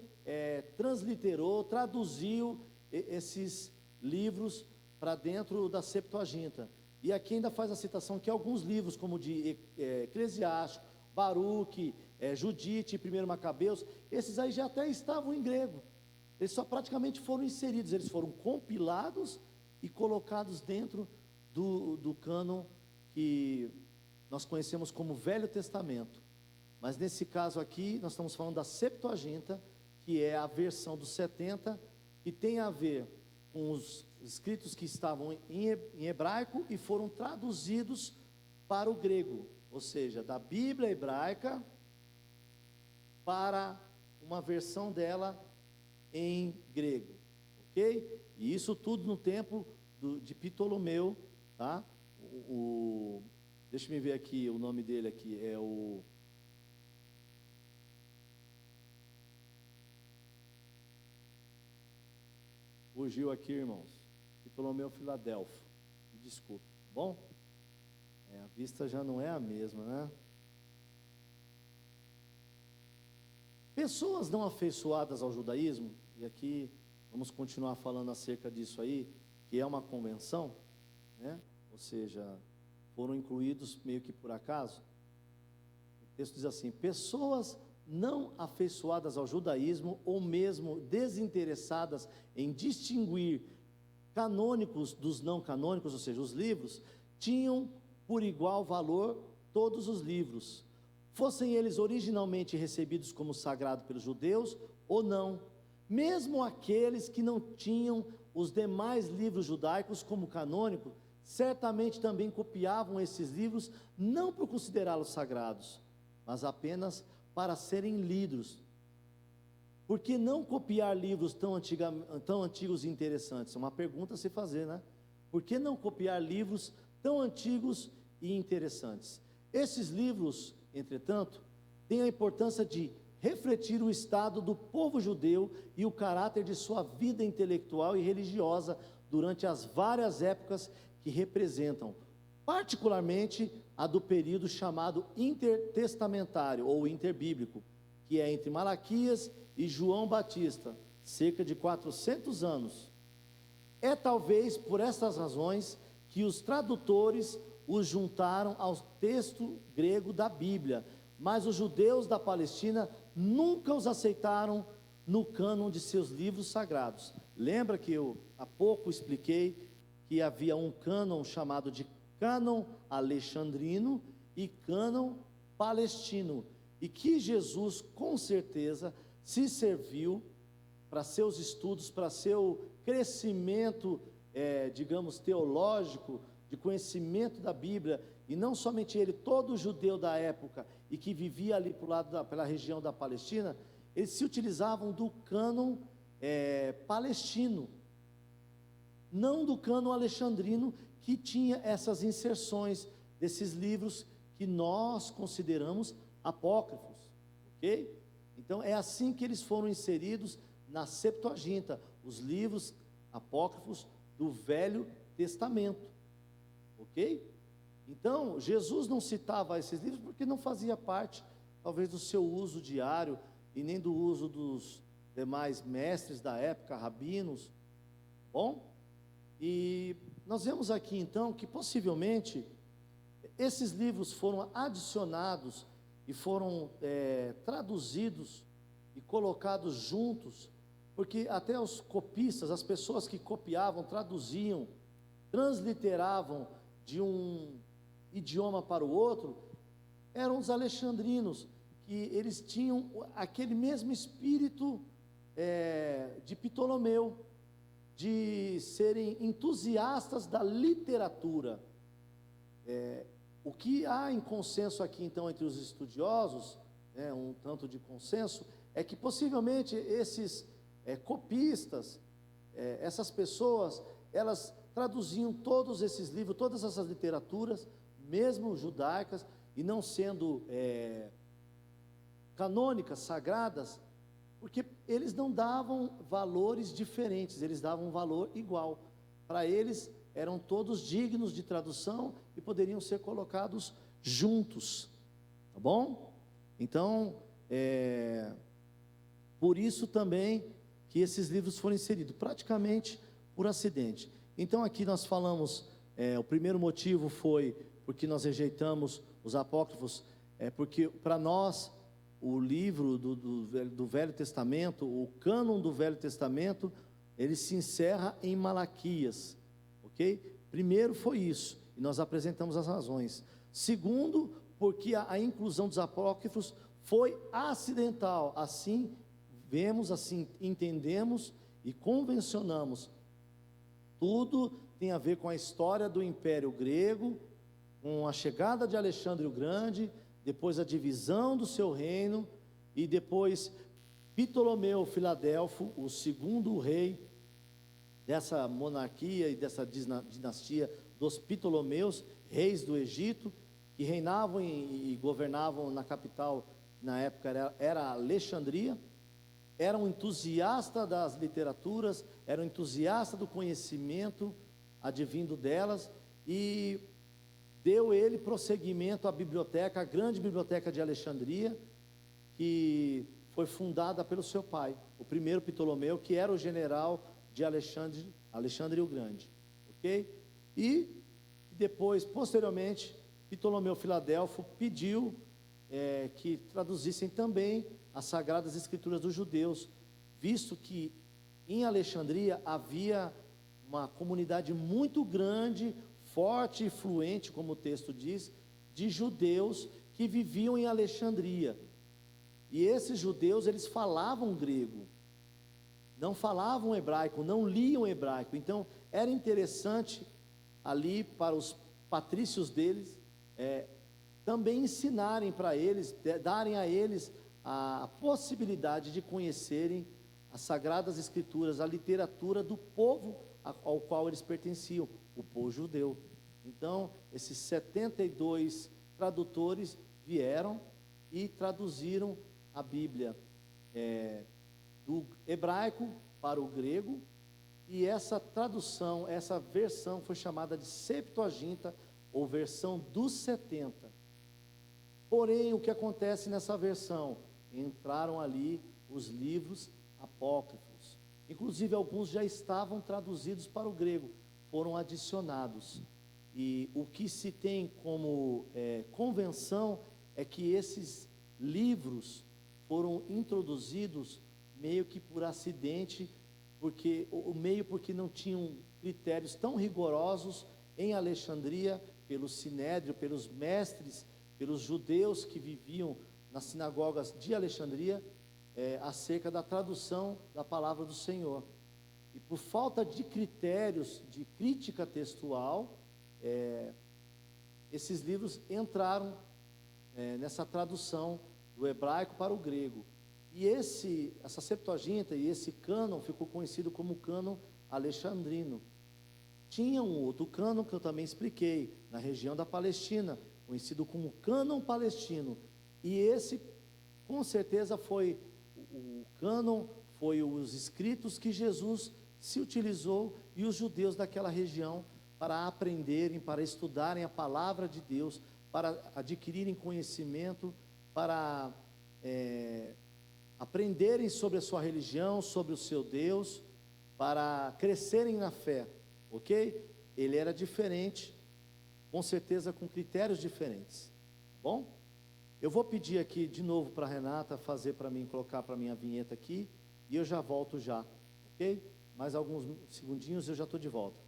transliterou, traduziu esses livros para dentro da Septuaginta. E aqui ainda faz a citação que alguns livros, como de Eclesiástico, Baruque, Judite e 1 Macabeus, esses aí já até estavam em grego. Eles só praticamente foram inseridos, eles foram compilados e colocados dentro do cânon que nós conhecemos como Velho Testamento. Mas nesse caso aqui, nós estamos falando da Septuaginta, que é a versão dos 70, que tem a ver com os escritos que estavam em hebraico e foram traduzidos para o grego, ou seja, da Bíblia hebraica para uma versão dela em grego, ok? E isso tudo no tempo de Ptolomeu, tá? Deixa eu ver aqui, o nome dele aqui é o... Fugiu aqui, irmãos. Ptolomeu Filadelfo. Desculpe, tá bom? A vista já não é a mesma, né? Pessoas não afeiçoadas ao judaísmo, e aqui vamos continuar falando acerca disso aí, que é uma convenção, né? Ou seja, foram incluídos meio que por acaso. O texto diz assim: pessoas não afeiçoadas ao judaísmo, ou mesmo desinteressadas em distinguir canônicos dos não canônicos, ou seja, os livros, tinham por igual valor todos os livros, fossem eles originalmente recebidos como sagrado pelos judeus ou não. Mesmo aqueles que não tinham os demais livros judaicos como canônico, certamente também copiavam esses livros, não por considerá-los sagrados, mas apenas para serem lidos. Por que não copiar livros tão antigos e interessantes? É uma pergunta a se fazer, né? Por que não copiar livros tão antigos e interessantes? Esses livros, entretanto, têm a importância de refletir o estado do povo judeu e o caráter de sua vida intelectual e religiosa durante as várias épocas que representam, particularmente a do período chamado intertestamentário ou interbíblico, que é entre Malaquias e João Batista, cerca de 400 anos. É talvez por essas razões que os tradutores os juntaram ao texto grego da Bíblia, mas os judeus da Palestina nunca os aceitaram no cânon de seus livros sagrados. Lembra que eu há pouco expliquei que havia um cânon chamado de cânon alexandrino e cânon palestino, e que Jesus com certeza se serviu para seus estudos, para seu crescimento, digamos, teológico, de conhecimento da Bíblia, e não somente ele, todo judeu da época, e que vivia ali pela região da Palestina, eles se utilizavam do cânon palestino, não do cânon alexandrino, que tinha essas inserções desses livros que nós consideramos apócrifos, ok? Então é assim que eles foram inseridos na Septuaginta, os livros apócrifos do Velho Testamento, ok? Então Jesus não citava esses livros porque não fazia parte, talvez, do seu uso diário, e nem do uso dos demais mestres da época, rabinos. Bom, e nós vemos aqui então que possivelmente esses livros foram adicionados e foram traduzidos e colocados juntos, porque até os copistas, as pessoas que copiavam, traduziam, transliteravam de um idioma para o outro, eram os alexandrinos, que eles tinham aquele mesmo espírito de Ptolomeu, de serem entusiastas da literatura. O que há em consenso aqui então entre os estudiosos, um tanto de consenso, é que possivelmente esses copistas, essas pessoas, elas traduziam todos esses livros, todas essas literaturas, mesmo judaicas, e não sendo canônicas, sagradas, porque eles não davam valores diferentes, eles davam um valor igual. Para eles eram todos dignos de tradução e poderiam ser colocados juntos, tá bom? Então, por isso também que esses livros foram inseridos, praticamente por acidente. Então aqui nós falamos, o primeiro motivo foi porque nós rejeitamos os apócrifos, porque para nós o livro do Velho Testamento, o cânon do Velho Testamento, ele se encerra em Malaquias, ok? Primeiro foi isso, e nós apresentamos as razões. Segundo, porque a inclusão dos apócrifos foi acidental, assim vemos, assim entendemos e convencionamos. Tudo tem a ver com a história do Império Grego, com a chegada de Alexandre o Grande, depois a divisão do seu reino, e depois Ptolomeu Filadelfo, o segundo rei dessa monarquia e dessa dinastia dos Ptolomeus, reis do Egito, que reinavam e governavam na capital, na época era Alexandria, eram entusiastas das literaturas, eram entusiastas do conhecimento advindo delas, e deu ele prosseguimento à biblioteca, a grande biblioteca de Alexandria, que foi fundada pelo seu pai, o primeiro Ptolomeu, que era o general de Alexandre o Grande, ok? E depois, posteriormente, Ptolomeu Filadelfo pediu que traduzissem também as Sagradas Escrituras dos judeus, visto que em Alexandria havia uma comunidade muito grande, forte e fluente, como o texto diz, de judeus que viviam em Alexandria. E esses judeus, eles falavam grego, não falavam hebraico, não liam hebraico. Então era interessante ali para os patrícios deles também ensinarem para eles, darem a eles a possibilidade de conhecerem as Sagradas Escrituras, a literatura do povo ao qual eles pertenciam, o povo judeu. Então esses 72 tradutores vieram e traduziram a Bíblia do hebraico para o grego, e essa tradução, essa versão foi chamada de Septuaginta, ou versão dos 70. Porém, o que acontece nessa versão? Entraram ali os livros apócrifos, inclusive alguns já estavam traduzidos para o grego, foram adicionados, e o que se tem como convenção é que esses livros foram introduzidos meio que por acidente, porque não tinham critérios tão rigorosos em Alexandria, pelo Sinédrio, pelos mestres, pelos judeus que viviam nas sinagogas de Alexandria, acerca da tradução da palavra do Senhor. E por falta de critérios de crítica textual, esses livros entraram nessa tradução do hebraico para o grego. E essa Septuaginta e esse cânon ficou conhecido como cânon alexandrino. Tinha um outro cânon que eu também expliquei, na região da Palestina, conhecido como cânon palestino. E esse, com certeza, foi o cânon, foi os escritos que Jesus se utilizou e os judeus daquela região para aprenderem, para estudarem a palavra de Deus, para adquirirem conhecimento, para aprenderem sobre a sua religião, sobre o seu Deus, para crescerem na fé, ok? Ele era diferente, com certeza com critérios diferentes, tá bom? Eu vou pedir aqui de novo para a Renata fazer para mim, colocar para mim a vinheta aqui, e eu já volto já, ok? Mais alguns segundinhos eu já estou de volta.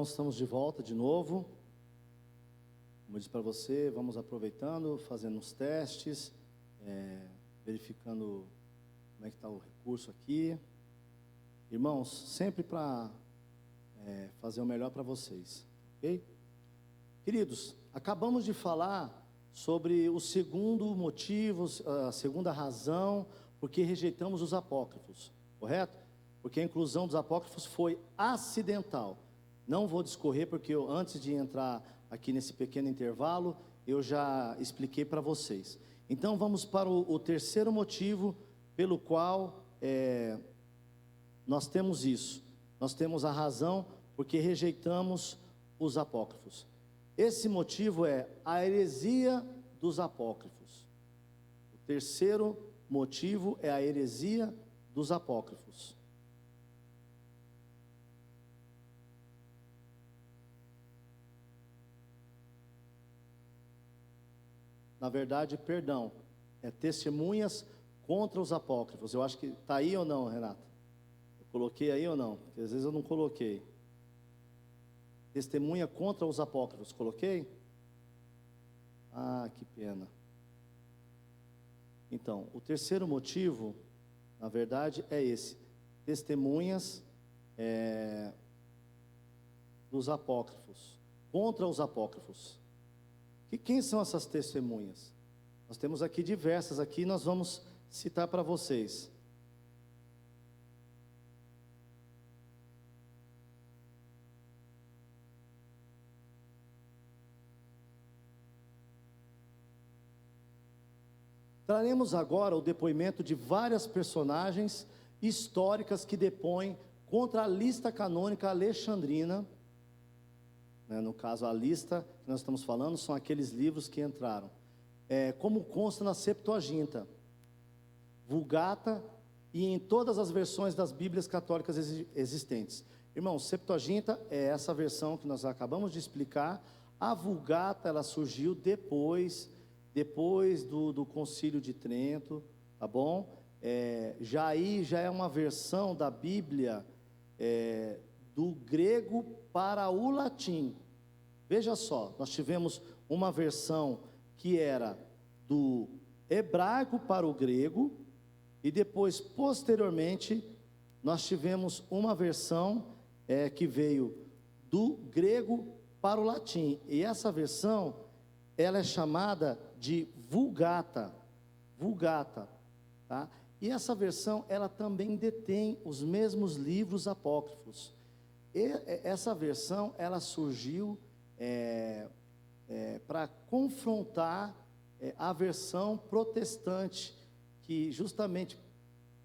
irmãos, estamos de volta de novo. Como eu disse para você, vamos aproveitando, fazendo uns testes, verificando como é que está o recurso aqui. Irmãos, sempre para fazer o melhor para vocês, ok? Queridos, acabamos de falar sobre o segundo motivo, a segunda razão, porque rejeitamos os apócrifos, correto? Porque a inclusão dos apócrifos foi acidental. Não vou discorrer, porque antes de entrar aqui nesse pequeno intervalo, eu já expliquei para vocês. Então vamos para o terceiro motivo pelo qual nós temos isso. Nós temos a razão porque rejeitamos os apócrifos. Esse motivo é a heresia dos apócrifos. O terceiro motivo é a heresia dos apócrifos. Na verdade, perdão, testemunhas contra os apócrifos. Eu acho que está aí ou não, Renata? Eu coloquei aí ou não? Porque às vezes eu não coloquei. Testemunha contra os apócrifos, coloquei? Ah, que pena. Então, o terceiro motivo, na verdade, é esse. Testemunhas dos apócrifos, contra os apócrifos. E quem são essas testemunhas? Nós temos aqui diversas, aqui nós vamos citar para vocês. Traremos agora o depoimento de várias personagens históricas que depõem contra a lista canônica alexandrina. No caso, a lista que nós estamos falando são aqueles livros que entraram, como consta na Septuaginta, Vulgata e em todas as versões das Bíblias católicas existentes. Irmãos, Septuaginta é essa versão que nós acabamos de explicar. A Vulgata, ela surgiu depois do Concílio de Trento, tá bom? Já é uma versão da Bíblia do grego para o latim. Veja só, nós tivemos uma versão que era do hebraico para o grego, e depois, posteriormente, nós tivemos uma versão que veio do grego para o latim, e essa versão, ela é chamada de Vulgata, tá? E essa versão, ela também detém os mesmos livros apócrifos. Essa versão, ela surgiu para confrontar a versão protestante, que justamente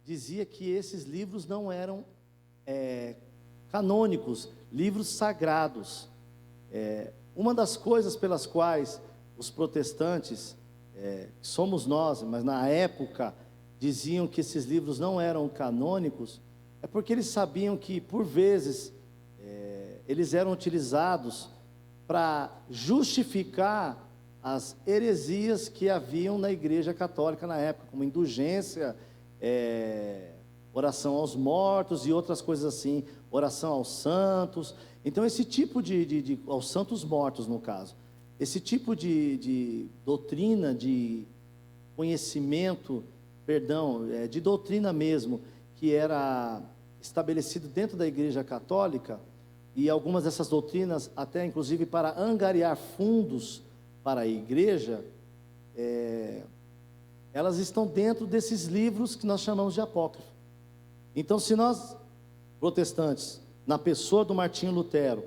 dizia que esses livros não eram canônicos, livros sagrados. Uma das coisas pelas quais os protestantes, somos nós, mas na época diziam que esses livros não eram canônicos, é porque eles sabiam que, por vezes, eles eram utilizados para justificar as heresias que haviam na Igreja Católica na época, como indulgência, oração aos mortos e outras coisas assim, oração aos santos. Então, esse tipo aos santos mortos, no caso, esse tipo de doutrina, de conhecimento, de doutrina mesmo, que era estabelecido dentro da Igreja Católica, e algumas dessas doutrinas, até inclusive para angariar fundos para a igreja, elas estão dentro desses livros que nós chamamos de apócrifo. Então, se nós, protestantes, na pessoa do Martinho Lutero,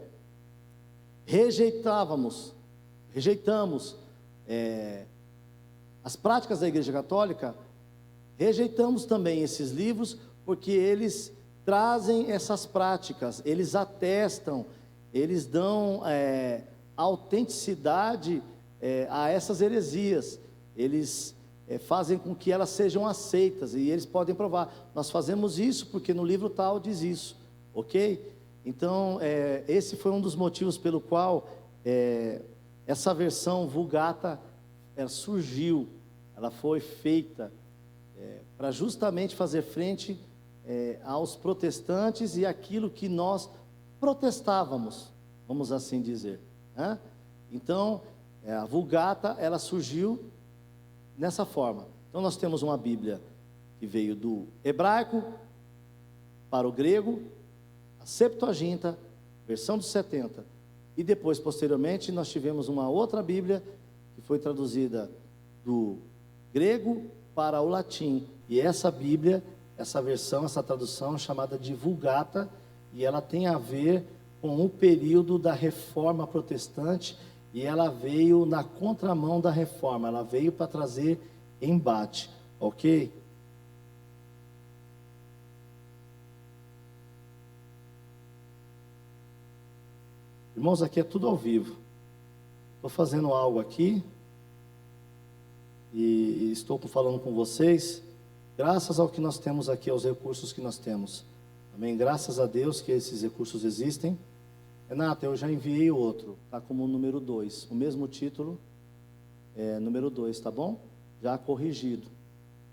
rejeitamos as práticas da Igreja Católica, rejeitamos também esses livros, porque eles trazem essas práticas, eles atestam, eles dão autenticidade a essas heresias, eles fazem com que elas sejam aceitas, e eles podem provar, nós fazemos isso porque no livro tal diz isso, ok? Então, esse foi um dos motivos pelo qual essa versão Vulgata surgiu, ela foi feita para justamente fazer frente aos protestantes e aquilo que nós protestávamos, vamos assim dizer, né? Então, a Vulgata, ela surgiu nessa forma. Então, nós temos uma Bíblia que veio do hebraico para o grego, a Septuaginta, versão dos 70, e depois, posteriormente, nós tivemos uma outra Bíblia que foi traduzida do grego para o latim, e essa Bíblia, essa versão, essa tradução é chamada de Vulgata, e ela tem a ver com o período da Reforma Protestante, e ela veio na contramão da Reforma, ela veio para trazer embate, ok? Irmãos, aqui é tudo ao vivo. Estou fazendo algo aqui e estou falando com vocês, graças ao que nós temos aqui, aos recursos que nós temos. Amém? Graças a Deus que esses recursos existem. Renata, eu já enviei outro, está como número 2, o mesmo título, número 2, tá bom? Já corrigido.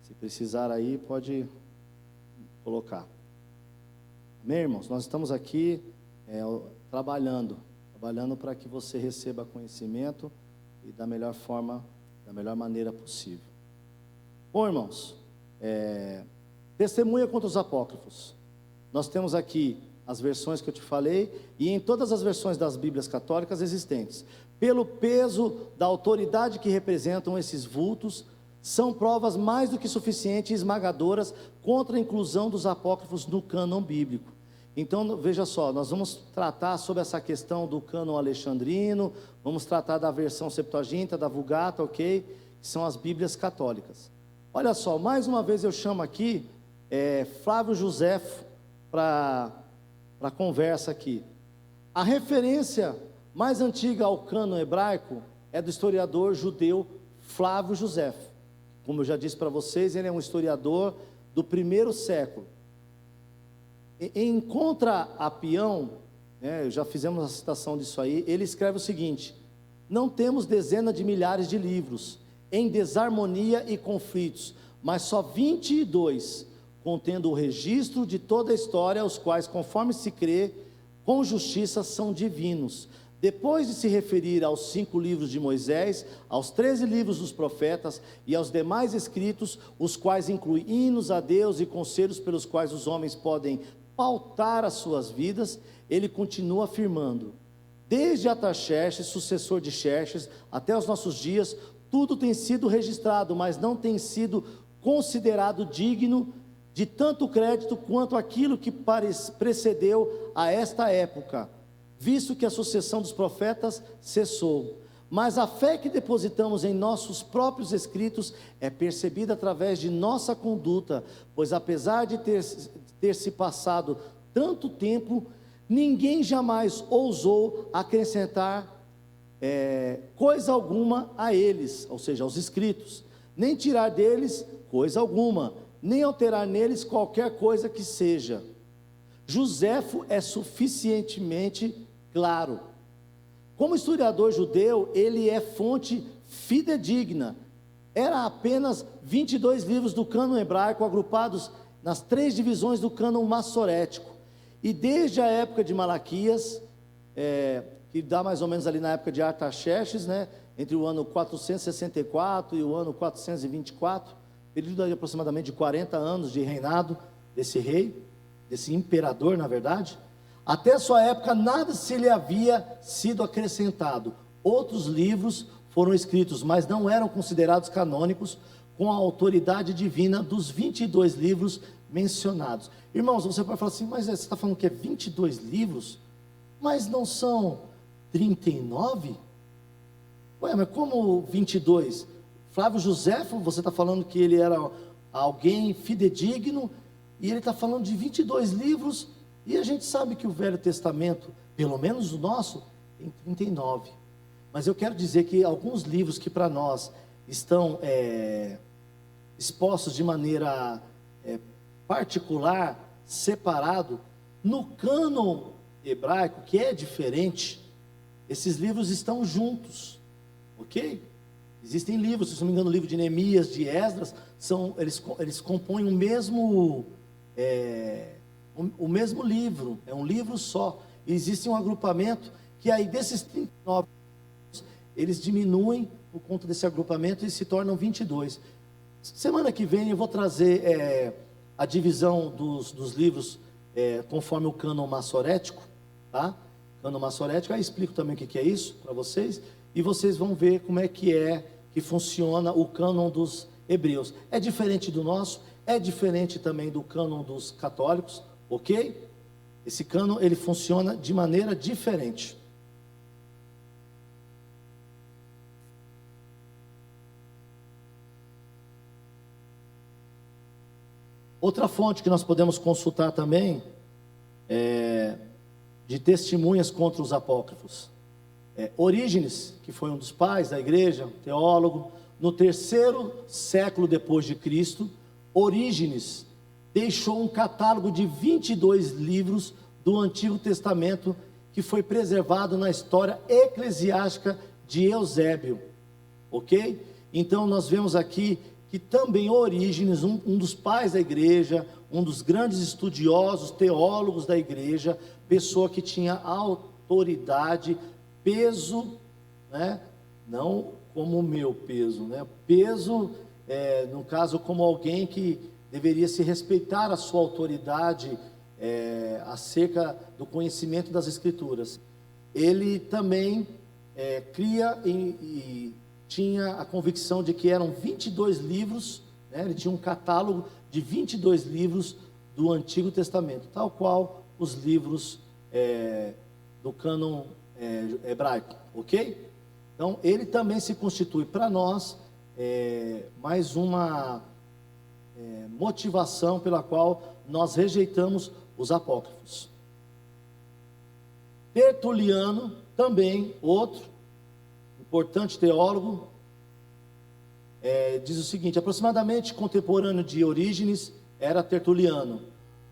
Se precisar aí, pode colocar. Amém, irmãos? Nós estamos aqui trabalhando para que você receba conhecimento e da melhor forma, da melhor maneira possível. Bom, irmãos, testemunha contra os apócrifos. Nós temos aqui as versões que eu te falei, e em todas as versões das Bíblias católicas existentes, pelo peso da autoridade que representam esses vultos, são provas mais do que suficientes e esmagadoras contra a inclusão dos apócrifos no cânon bíblico. Então, veja só, nós vamos tratar sobre essa questão do cânon alexandrino, vamos tratar da versão Septuaginta, da Vulgata, ok? Que são as Bíblias católicas. Olha só, mais uma vez eu chamo aqui Flávio Joséfo para a conversa aqui. A referência mais antiga ao cânon hebraico é do historiador judeu Flávio Joséfo. Como eu já disse para vocês, ele é um historiador do 1º século. Em Contra Apião, já fizemos a citação disso aí, ele escreve o seguinte: não temos dezenas de milhares de livros em desarmonia e conflitos, mas só 22, contendo o registro de toda a história, os quais, conforme se crê, com justiça são divinos. Depois de se referir aos 5 livros de Moisés, aos 13 livros dos profetas e aos demais escritos, os quais incluem hinos a Deus e conselhos pelos quais os homens podem pautar as suas vidas, ele continua afirmando: desde Artaxerxes, sucessor de Xerxes, até os nossos dias, tudo tem sido registrado, mas não tem sido considerado digno de tanto crédito quanto aquilo que precedeu a esta época, visto que a sucessão dos profetas cessou. Mas a fé que depositamos em nossos próprios escritos é percebida através de nossa conduta, pois apesar de ter se passado tanto tempo, ninguém jamais ousou acrescentar coisa alguma a eles, ou seja, aos escritos, nem tirar deles coisa alguma, nem alterar neles qualquer coisa que seja. Joséfo é suficientemente claro. Como historiador judeu, ele é fonte fidedigna. Era apenas 22 livros do cânon hebraico agrupados nas 3 divisões do cânon massorético. E desde a época de Malaquias, que dá mais ou menos ali na época de Artaxerxes, entre o ano 464 e o ano 424, período de aproximadamente de 40 anos de reinado desse rei, desse imperador, na verdade. Até sua época nada se lhe havia sido acrescentado. Outros livros foram escritos, mas não eram considerados canônicos, com a autoridade divina dos 22 livros mencionados. Irmãos, você pode falar assim: mas você está falando que é 22 livros? Mas não são 39? Ué, mas como 22? Flávio Joséfo, você está falando que ele era alguém fidedigno, e ele está falando de 22 livros, e a gente sabe que o Velho Testamento, pelo menos o nosso, tem 39. Mas eu quero dizer que alguns livros que para nós estão expostos de maneira particular, separado, no cânon hebraico, que é diferente, esses livros estão juntos, ok? Existem livros, se não me engano, o livro de Neemias, de Esdras, eles compõem o mesmo livro, é um livro só. E existe um agrupamento que aí desses 39, eles diminuem por conta desse agrupamento e se tornam 22. Semana que vem eu vou trazer a divisão dos livros conforme o cânon massorético, tá? Cânon massorético, aí explico também o que é isso para vocês, e vocês vão ver como é que funciona o cânon dos hebreus. É diferente do nosso, é diferente também do cânon dos católicos, ok? Esse cânon, ele funciona de maneira diferente. Outra fonte que nós podemos consultar também de testemunhas contra os apócrifos. Orígenes, que foi um dos pais da igreja, teólogo, no 3º século depois de Cristo, Orígenes deixou um catálogo de 22 livros do Antigo Testamento que foi preservado na história eclesiástica de Eusébio, ok? Então nós vemos aqui que também Orígenes, um dos pais da igreja, um dos grandes estudiosos, teólogos da igreja, pessoa que tinha autoridade, peso, né? Não como o meu peso, né? Peso, no caso, como alguém que deveria se respeitar a sua autoridade acerca do conhecimento das Escrituras. Ele também cria e tinha a convicção de que eram 22 livros, né? Ele tinha um catálogo de 22 livros do Antigo Testamento, tal qual os livros do cânon hebraico, ok? Então, ele também se constitui para nós mais uma motivação pela qual nós rejeitamos os apócrifos. Tertuliano, também outro importante teólogo, diz o seguinte: aproximadamente contemporâneo de Orígenes era Tertuliano,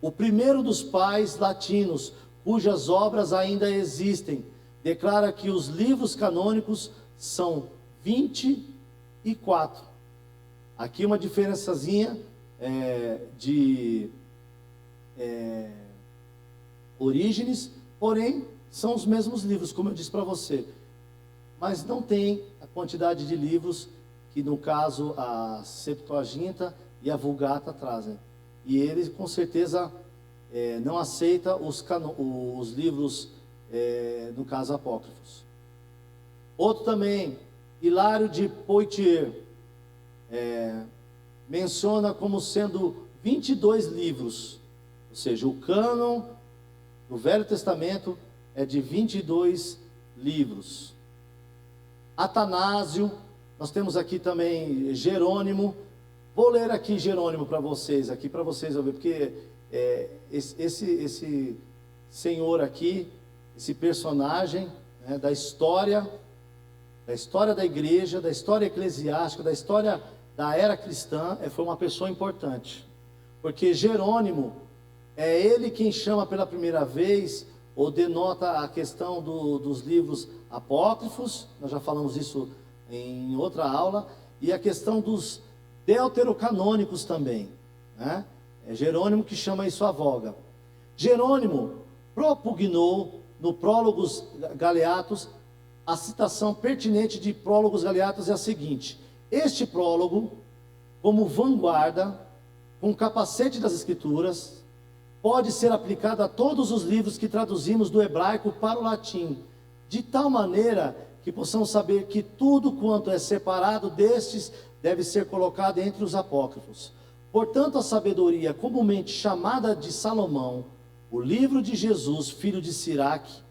o primeiro dos pais latinos, cujas obras ainda existem. Declara que os livros canônicos são 24. Aqui uma diferençazinha de Orígenes, porém são os mesmos livros, como eu disse para você, mas não tem a quantidade de livros que, no caso, a Septuaginta e a Vulgata trazem. E ele, com certeza, não aceita os livros, no caso, apócrifos. Outro também, Hilário de Poitiers, menciona como sendo 22 livros, ou seja, o cânon do Velho Testamento é de 22 livros. Atanásio, nós temos aqui também Jerônimo. Vou ler aqui Jerônimo para vocês ouvir, porque esse senhor aqui, esse personagem, né, da história da igreja, da história eclesiástica, da história da era cristã, foi uma pessoa importante, porque Jerônimo é ele quem chama pela primeira vez, ou denota a questão dos livros apócrifos. Nós já falamos isso em outra aula, e a questão dos deuterocanônicos também, né? É Jerônimo que chama isso à voga. Jerônimo propugnou no Prólogos Galeatos, a citação pertinente de Prólogos Galeatos é a seguinte: este prólogo, como vanguarda, com capacete das Escrituras, pode ser aplicado a todos os livros que traduzimos do hebraico para o latim, de tal maneira que possamos saber que tudo quanto é separado destes deve ser colocado entre os apócrifos. Portanto, a sabedoria comumente chamada de Salomão, o livro de Jesus, filho de Siraque,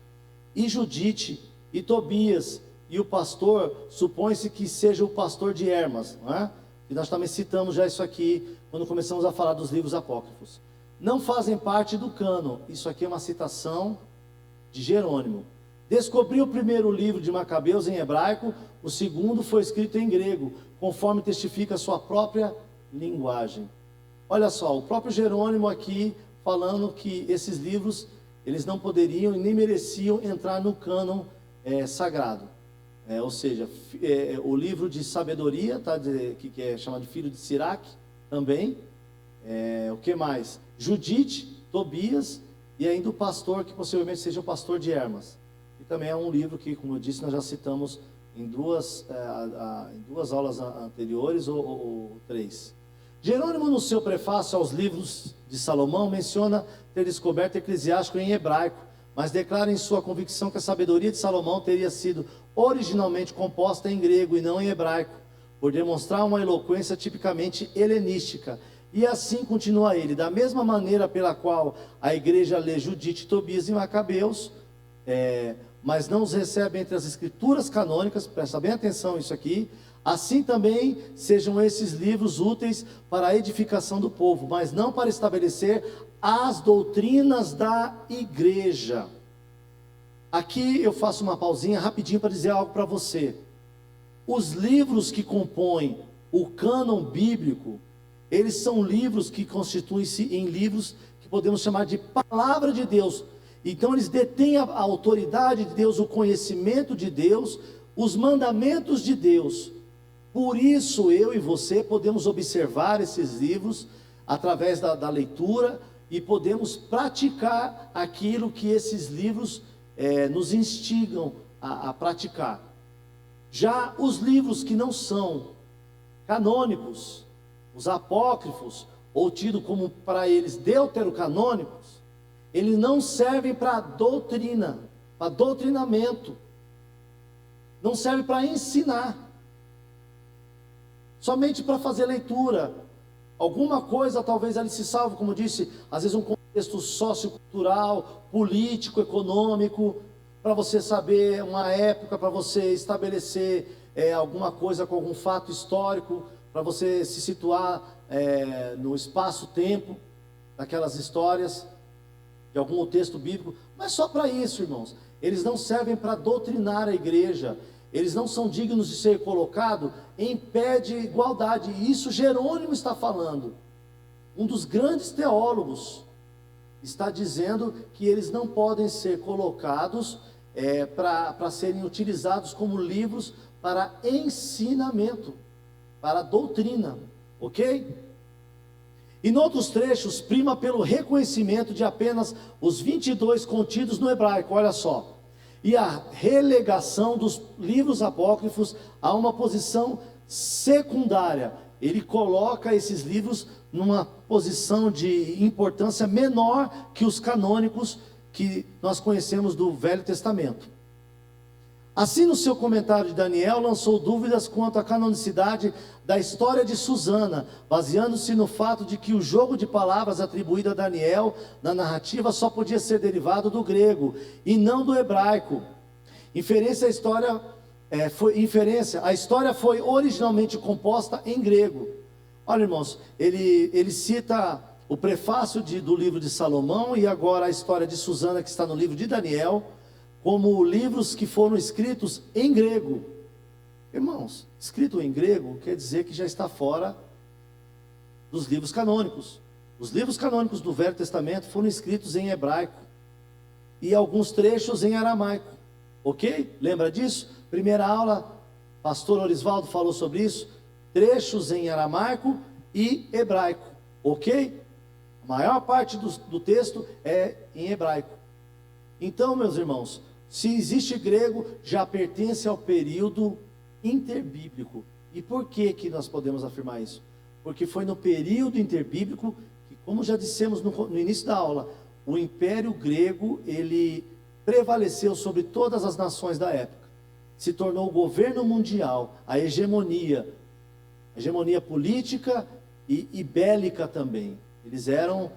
e Judite, e Tobias, e o pastor, supõe-se que seja o pastor de Hermas, não é? E nós também citamos já isso aqui, quando começamos a falar dos livros apócrifos. Não fazem parte do cânon. Isso aqui é uma citação de Jerônimo. Descobriu o primeiro livro de Macabeus em hebraico, o segundo foi escrito em grego, conforme testifica a sua própria linguagem. Olha só, o próprio Jerônimo aqui falando que esses livros, eles não poderiam e nem mereciam entrar no cânon sagrado. Ou seja, o livro de sabedoria, tá, que é chamado de filho de Siraque, também. O que mais? Judite, Tobias, e ainda o pastor, que possivelmente seja o pastor de Hermas. também é um livro que, como eu disse, nós já citamos em duas aulas anteriores, ou três. Jerônimo, no seu prefácio aos livros de Salomão, menciona ter descoberto Eclesiástico em hebraico, mas declara em sua convicção que a sabedoria de Salomão teria sido originalmente composta em grego e não em hebraico, por demonstrar uma eloquência tipicamente helenística. E assim continua ele, da mesma maneira pela qual a igreja lê Judite, Tobias e Macabeus, mas não os recebe entre as escrituras canônicas, presta bem atenção isso aqui, assim também sejam esses livros úteis para a edificação do povo, mas não para estabelecer as doutrinas da igreja. Aqui eu faço uma pausinha rapidinho para dizer algo para você. Os livros que compõem o cânon bíblico, eles são livros que constituem-se em livros que podemos chamar de palavra de Deus. Então eles detêm a autoridade de Deus, o conhecimento de Deus, os mandamentos de Deus. Por isso eu e você podemos observar esses livros através da leitura e podemos praticar aquilo que esses livros nos instigam a praticar. Já os livros que não são canônicos, os apócrifos, ou tido como para eles deuterocanônicos, eles não servem para doutrina, para doutrinamento, não serve para ensinar, somente para fazer leitura. Alguma coisa talvez ali se salve, como eu disse, às vezes um contexto sociocultural, político, econômico, para você saber uma época, para você estabelecer alguma coisa com algum fato histórico, para você se situar no espaço-tempo, daquelas histórias, de algum texto bíblico, mas só para isso, irmãos. Eles não servem para doutrinar a igreja, eles não são dignos de ser colocados em pé de igualdade. E isso Jerônimo está falando, um dos grandes teólogos, está dizendo que eles não podem ser colocados para serem utilizados como livros para ensinamento, para doutrina, ok? E em outros trechos, prima pelo reconhecimento de apenas os 22 contidos no hebraico, olha só, e a relegação dos livros apócrifos a uma posição secundária. Ele coloca esses livros numa posição de importância menor que os canônicos que nós conhecemos do Velho Testamento. Assim, no seu comentário de Daniel, lançou dúvidas quanto à canonicidade da história de Susana, baseando-se no fato de que o jogo de palavras atribuído a Daniel na narrativa só podia ser derivado do grego e não do hebraico. A história foi originalmente composta em grego. Olha, irmãos, ele cita o prefácio do livro de Salomão e agora a história de Susana, que está no livro de Daniel, como livros que foram escritos em grego. Irmãos, escrito em grego quer dizer que já está fora dos livros canônicos. Os livros canônicos do Velho Testamento foram escritos em hebraico e alguns trechos em aramaico, ok? Lembra disso? Primeira aula, pastor Orisvaldo falou sobre isso, trechos em aramaico e hebraico, ok? A maior parte do texto é em hebraico. Então, meus irmãos, se existe grego, já pertence ao período interbíblico. E por que nós podemos afirmar isso? Porque foi no período interbíblico que, como já dissemos no início da aula, o Império Grego, ele prevaleceu sobre todas as nações da época. Se tornou o governo mundial, a hegemonia política e bélica também. Eles eram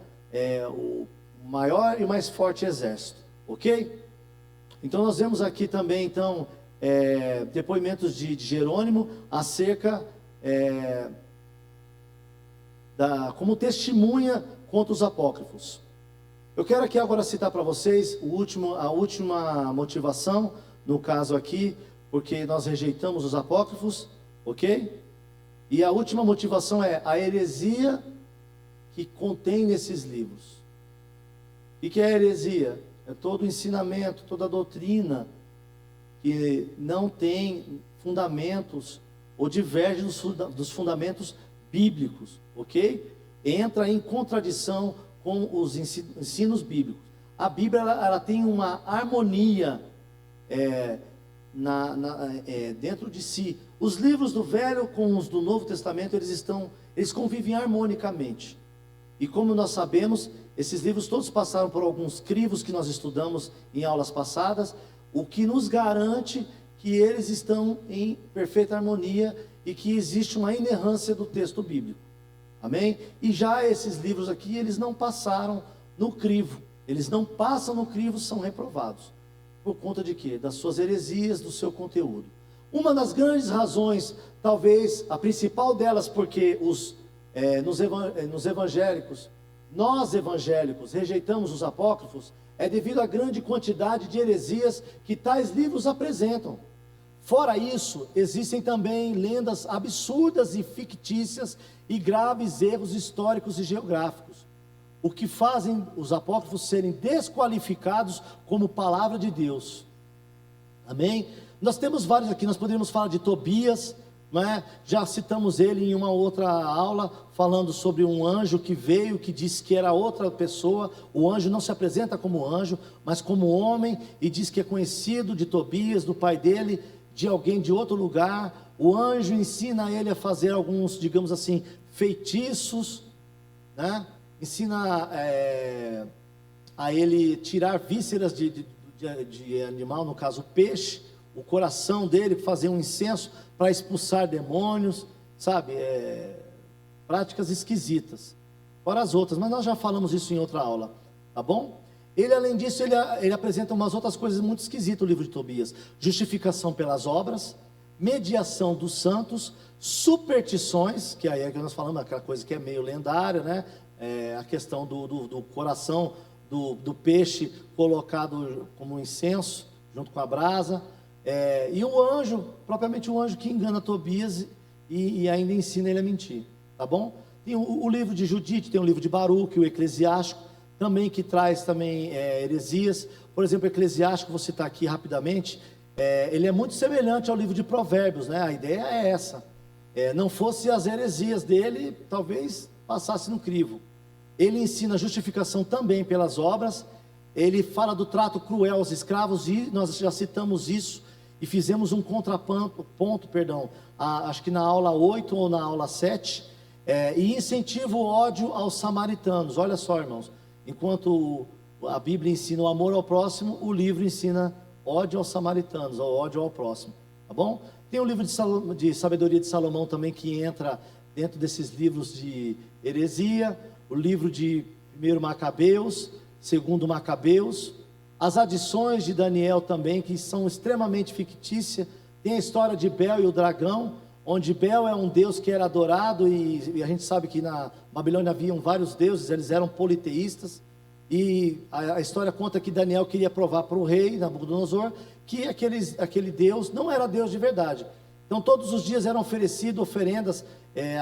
o maior e mais forte exército. Ok? Então nós vemos aqui também depoimentos de Jerônimo acerca como testemunha contra os apócrifos. Eu quero aqui agora citar para vocês a última motivação, no caso aqui, porque nós rejeitamos os apócrifos, ok? E a última motivação é a heresia que contém nesses livros. O que é a heresia? É todo o ensinamento, toda a doutrina que não tem fundamentos ou diverge dos fundamentos bíblicos, ok? Entra em contradição com os ensinos bíblicos. A Bíblia ela tem uma harmonia dentro de si. Os livros do Velho com os do Novo Testamento, eles convivem harmonicamente. E como nós sabemos, esses livros todos passaram por alguns crivos que nós estudamos em aulas passadas, o que nos garante que eles estão em perfeita harmonia e que existe uma inerrância do texto bíblico. Amém? E já esses livros aqui, eles não passaram no crivo. Eles não passam no crivo, são reprovados. Por conta de quê? Das suas heresias, do seu conteúdo. Uma das grandes razões, talvez a principal delas, porque nos evangélicos, nós evangélicos rejeitamos os apócrifos, é devido à grande quantidade de heresias que tais livros apresentam. Fora isso, existem também lendas absurdas e fictícias e graves erros históricos e geográficos, o que fazem os apócrifos serem desqualificados como palavra de Deus. Amém? Nós temos vários aqui, nós poderíamos falar de Tobias, não é? Já citamos ele em uma outra aula, falando sobre um anjo que veio, que disse que era outra pessoa. O anjo não se apresenta como anjo, mas como homem, e diz que é conhecido de Tobias, do pai dele, de alguém de outro lugar. O anjo ensina ele a fazer alguns, digamos assim, feitiços, né? Ensina a ele tirar vísceras de animal, no caso peixe, o coração dele, fazer um incenso para expulsar demônios, sabe, práticas esquisitas, fora as outras, mas nós já falamos isso em outra aula, tá bom? Ele, além disso, ele apresenta umas outras coisas muito esquisitas, o livro de Tobias: justificação pelas obras, mediação dos santos, superstições, que aí é que nós falamos, aquela coisa que é meio lendária, né? A questão do coração do peixe colocado como incenso, junto com a brasa, e o anjo, propriamente o anjo que engana Tobias e ainda ensina ele a mentir, tá bom? Tem o livro de Judite, tem o livro de Baruque, o Eclesiástico, também, que traz também heresias. Por exemplo, o Eclesiástico, vou citar aqui rapidamente, ele é muito semelhante ao livro de Provérbios, né? A ideia é essa, não fosse as heresias dele, talvez passasse no crivo. Ele ensina justificação também pelas obras, ele fala do trato cruel aos escravos, e nós já citamos isso, e fizemos um contraponto, acho que na aula 8 ou na aula 7, e incentiva o ódio aos samaritanos. Olha só, irmãos, enquanto a Bíblia ensina o amor ao próximo, o livro ensina ódio aos samaritanos, ou ódio ao próximo, tá bom? Tem o livro de Sabedoria de Salomão também, que entra dentro desses livros de heresia, o livro de 1 Macabeus, 2 Macabeus, as adições de Daniel também, que são extremamente fictícias. Tem a história de Bel e o dragão, onde Bel é um deus que era adorado, e a gente sabe que na Babilônia haviam vários deuses, eles eram politeístas, e a história conta que Daniel queria provar para o rei Nabucodonosor que aquele deus não era deus de verdade. Então todos os dias eram oferecidos oferendas,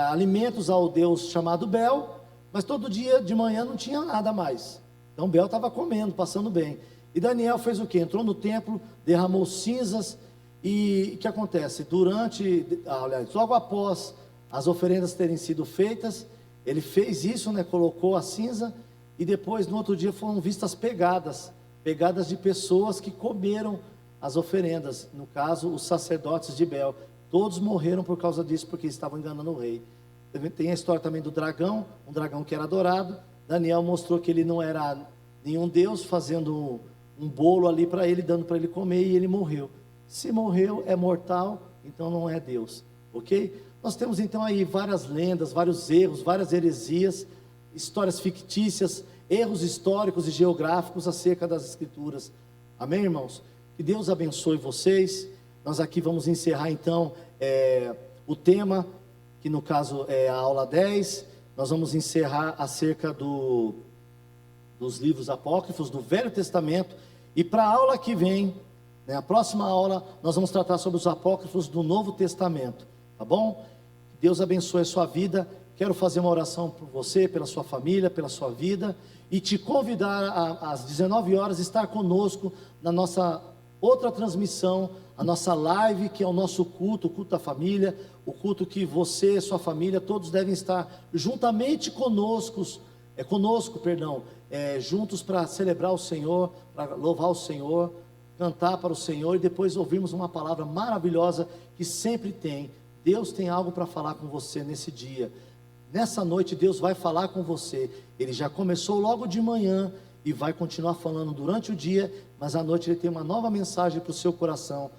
alimentos ao deus chamado Bel, mas todo dia de manhã não tinha nada mais. Então Bel estava comendo, passando bem. E Daniel fez o quê? Entrou no templo, derramou cinzas, e o que acontece? Logo após as oferendas terem sido feitas, ele fez isso, né? Colocou a cinza, e depois no outro dia foram vistas pegadas de pessoas que comeram as oferendas, no caso os sacerdotes de Bel. Todos morreram por causa disso, porque estavam enganando o rei. Tem a história também do dragão, um dragão que era adorado. Daniel mostrou que ele não era nenhum deus, fazendo um bolo ali para ele, dando para ele comer, e ele morreu. Se morreu, é mortal, então não é Deus, ok? Nós temos então aí várias lendas, vários erros, várias heresias, histórias fictícias, erros históricos e geográficos acerca das Escrituras. Amém, irmãos? Que Deus abençoe vocês. Nós aqui vamos encerrar então o tema, que no caso é a aula 10, nós vamos encerrar acerca dos livros apócrifos do Velho Testamento, e para a aula que vem, né, a próxima aula, nós vamos tratar sobre os apócrifos do Novo Testamento, tá bom? Deus abençoe a sua vida. Quero fazer uma oração por você, pela sua família, pela sua vida, e te convidar às 19 horas estar conosco na nossa outra transmissão, a nossa live, que é o nosso culto, o culto da família, o culto que você, sua família, todos devem estar juntamente juntos para celebrar o Senhor, para louvar o Senhor, cantar para o Senhor e depois ouvirmos uma palavra maravilhosa que sempre tem. Deus tem algo para falar com você nesse dia. Nessa noite Deus vai falar com você. Ele já começou logo de manhã e vai continuar falando durante o dia, mas à noite Ele tem uma nova mensagem para o seu coração.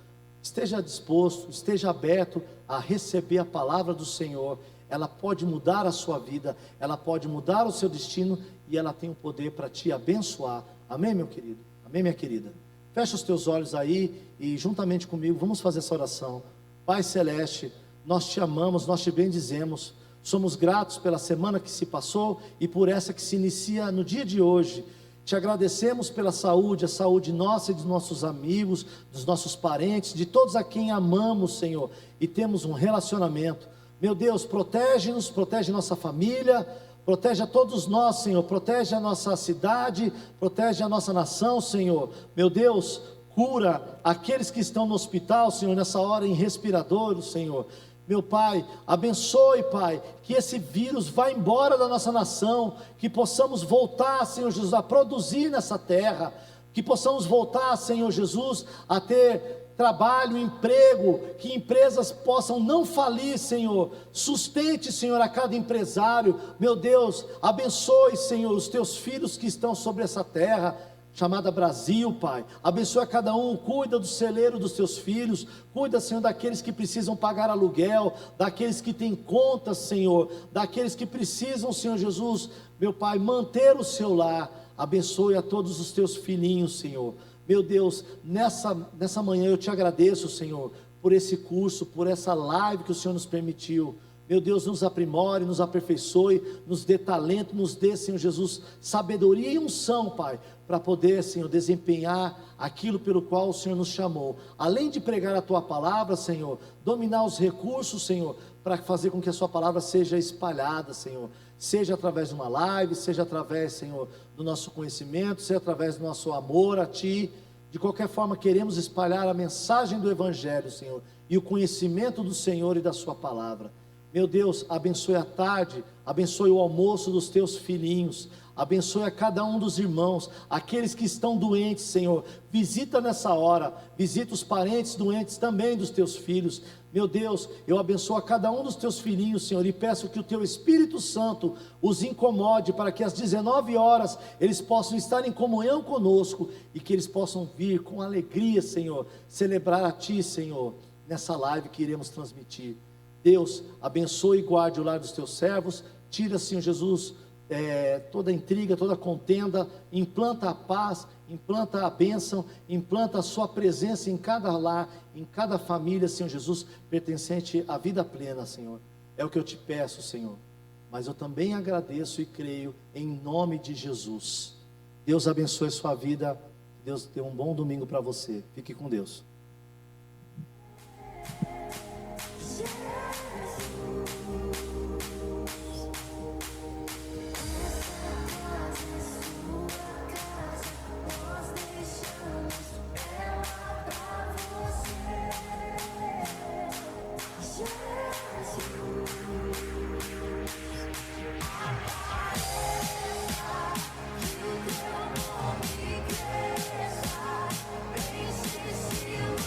Esteja disposto, esteja aberto a receber a palavra do Senhor. Ela pode mudar a sua vida, ela pode mudar o seu destino e ela tem o poder para te abençoar. Amém, meu querido? Amém, minha querida? Fecha os teus olhos aí e juntamente comigo vamos fazer essa oração. Pai Celeste, nós te amamos, nós te bendizemos. Somos gratos pela semana que se passou e por essa que se inicia no dia de hoje. Te agradecemos pela saúde, a saúde nossa e dos nossos amigos, dos nossos parentes, de todos a quem amamos, Senhor, e temos um relacionamento. Meu Deus, protege-nos, protege nossa família, protege a todos nós, Senhor, protege a nossa cidade, protege a nossa nação, Senhor. Meu Deus, cura aqueles que estão no hospital, Senhor, nessa hora em respirador, Senhor. Meu Pai, abençoe, Pai, que esse vírus vá embora da nossa nação, que possamos voltar, Senhor Jesus, a produzir nessa terra, que possamos voltar, Senhor Jesus, a ter trabalho, emprego, que empresas possam não falir, Senhor. Sustente, Senhor, a cada empresário. Meu Deus, abençoe, Senhor, os teus filhos que estão sobre essa terra chamada Brasil, Pai. Abençoa cada um, cuida do celeiro dos teus filhos, cuida, Senhor, daqueles que precisam pagar aluguel, daqueles que têm contas, Senhor, daqueles que precisam, Senhor Jesus, meu Pai, manter o seu lar. Abençoe a todos os teus filhinhos, Senhor. Meu Deus, nessa manhã eu te agradeço, Senhor, por esse curso, por essa live que o Senhor nos permitiu. Meu Deus, nos aprimore, nos aperfeiçoe, nos dê talento, nos dê, Senhor Jesus, sabedoria e unção, Pai, para poder, Senhor, desempenhar aquilo pelo qual o Senhor nos chamou. Além de pregar a Tua palavra, Senhor, dominar os recursos, Senhor, para fazer com que a Sua palavra seja espalhada, Senhor. Seja através de uma live, seja através, Senhor, do nosso conhecimento, seja através do nosso amor a Ti. De qualquer forma, queremos espalhar a mensagem do Evangelho, Senhor, e o conhecimento do Senhor e da Sua palavra. Meu Deus, abençoe a tarde, abençoe o almoço dos teus filhinhos, abençoe a cada um dos irmãos, aqueles que estão doentes, Senhor, visita nessa hora, visita os parentes doentes também dos teus filhos. Meu Deus, eu abençoo a cada um dos teus filhinhos, Senhor, e peço que o teu Espírito Santo os incomode, para que às 19 horas eles possam estar em comunhão conosco, e que eles possam vir com alegria, Senhor, celebrar a Ti, Senhor, nessa live que iremos transmitir. Deus, abençoe e guarde o lar dos teus servos, tira, Senhor Jesus, toda intriga, toda contenda, implanta a paz, implanta a bênção, implanta a sua presença em cada lar, em cada família, Senhor Jesus, pertencente à vida plena, Senhor. É o que eu te peço, Senhor, mas eu também agradeço e creio em nome de Jesus. Deus abençoe a sua vida, Deus dê um bom domingo para você, fique com Deus.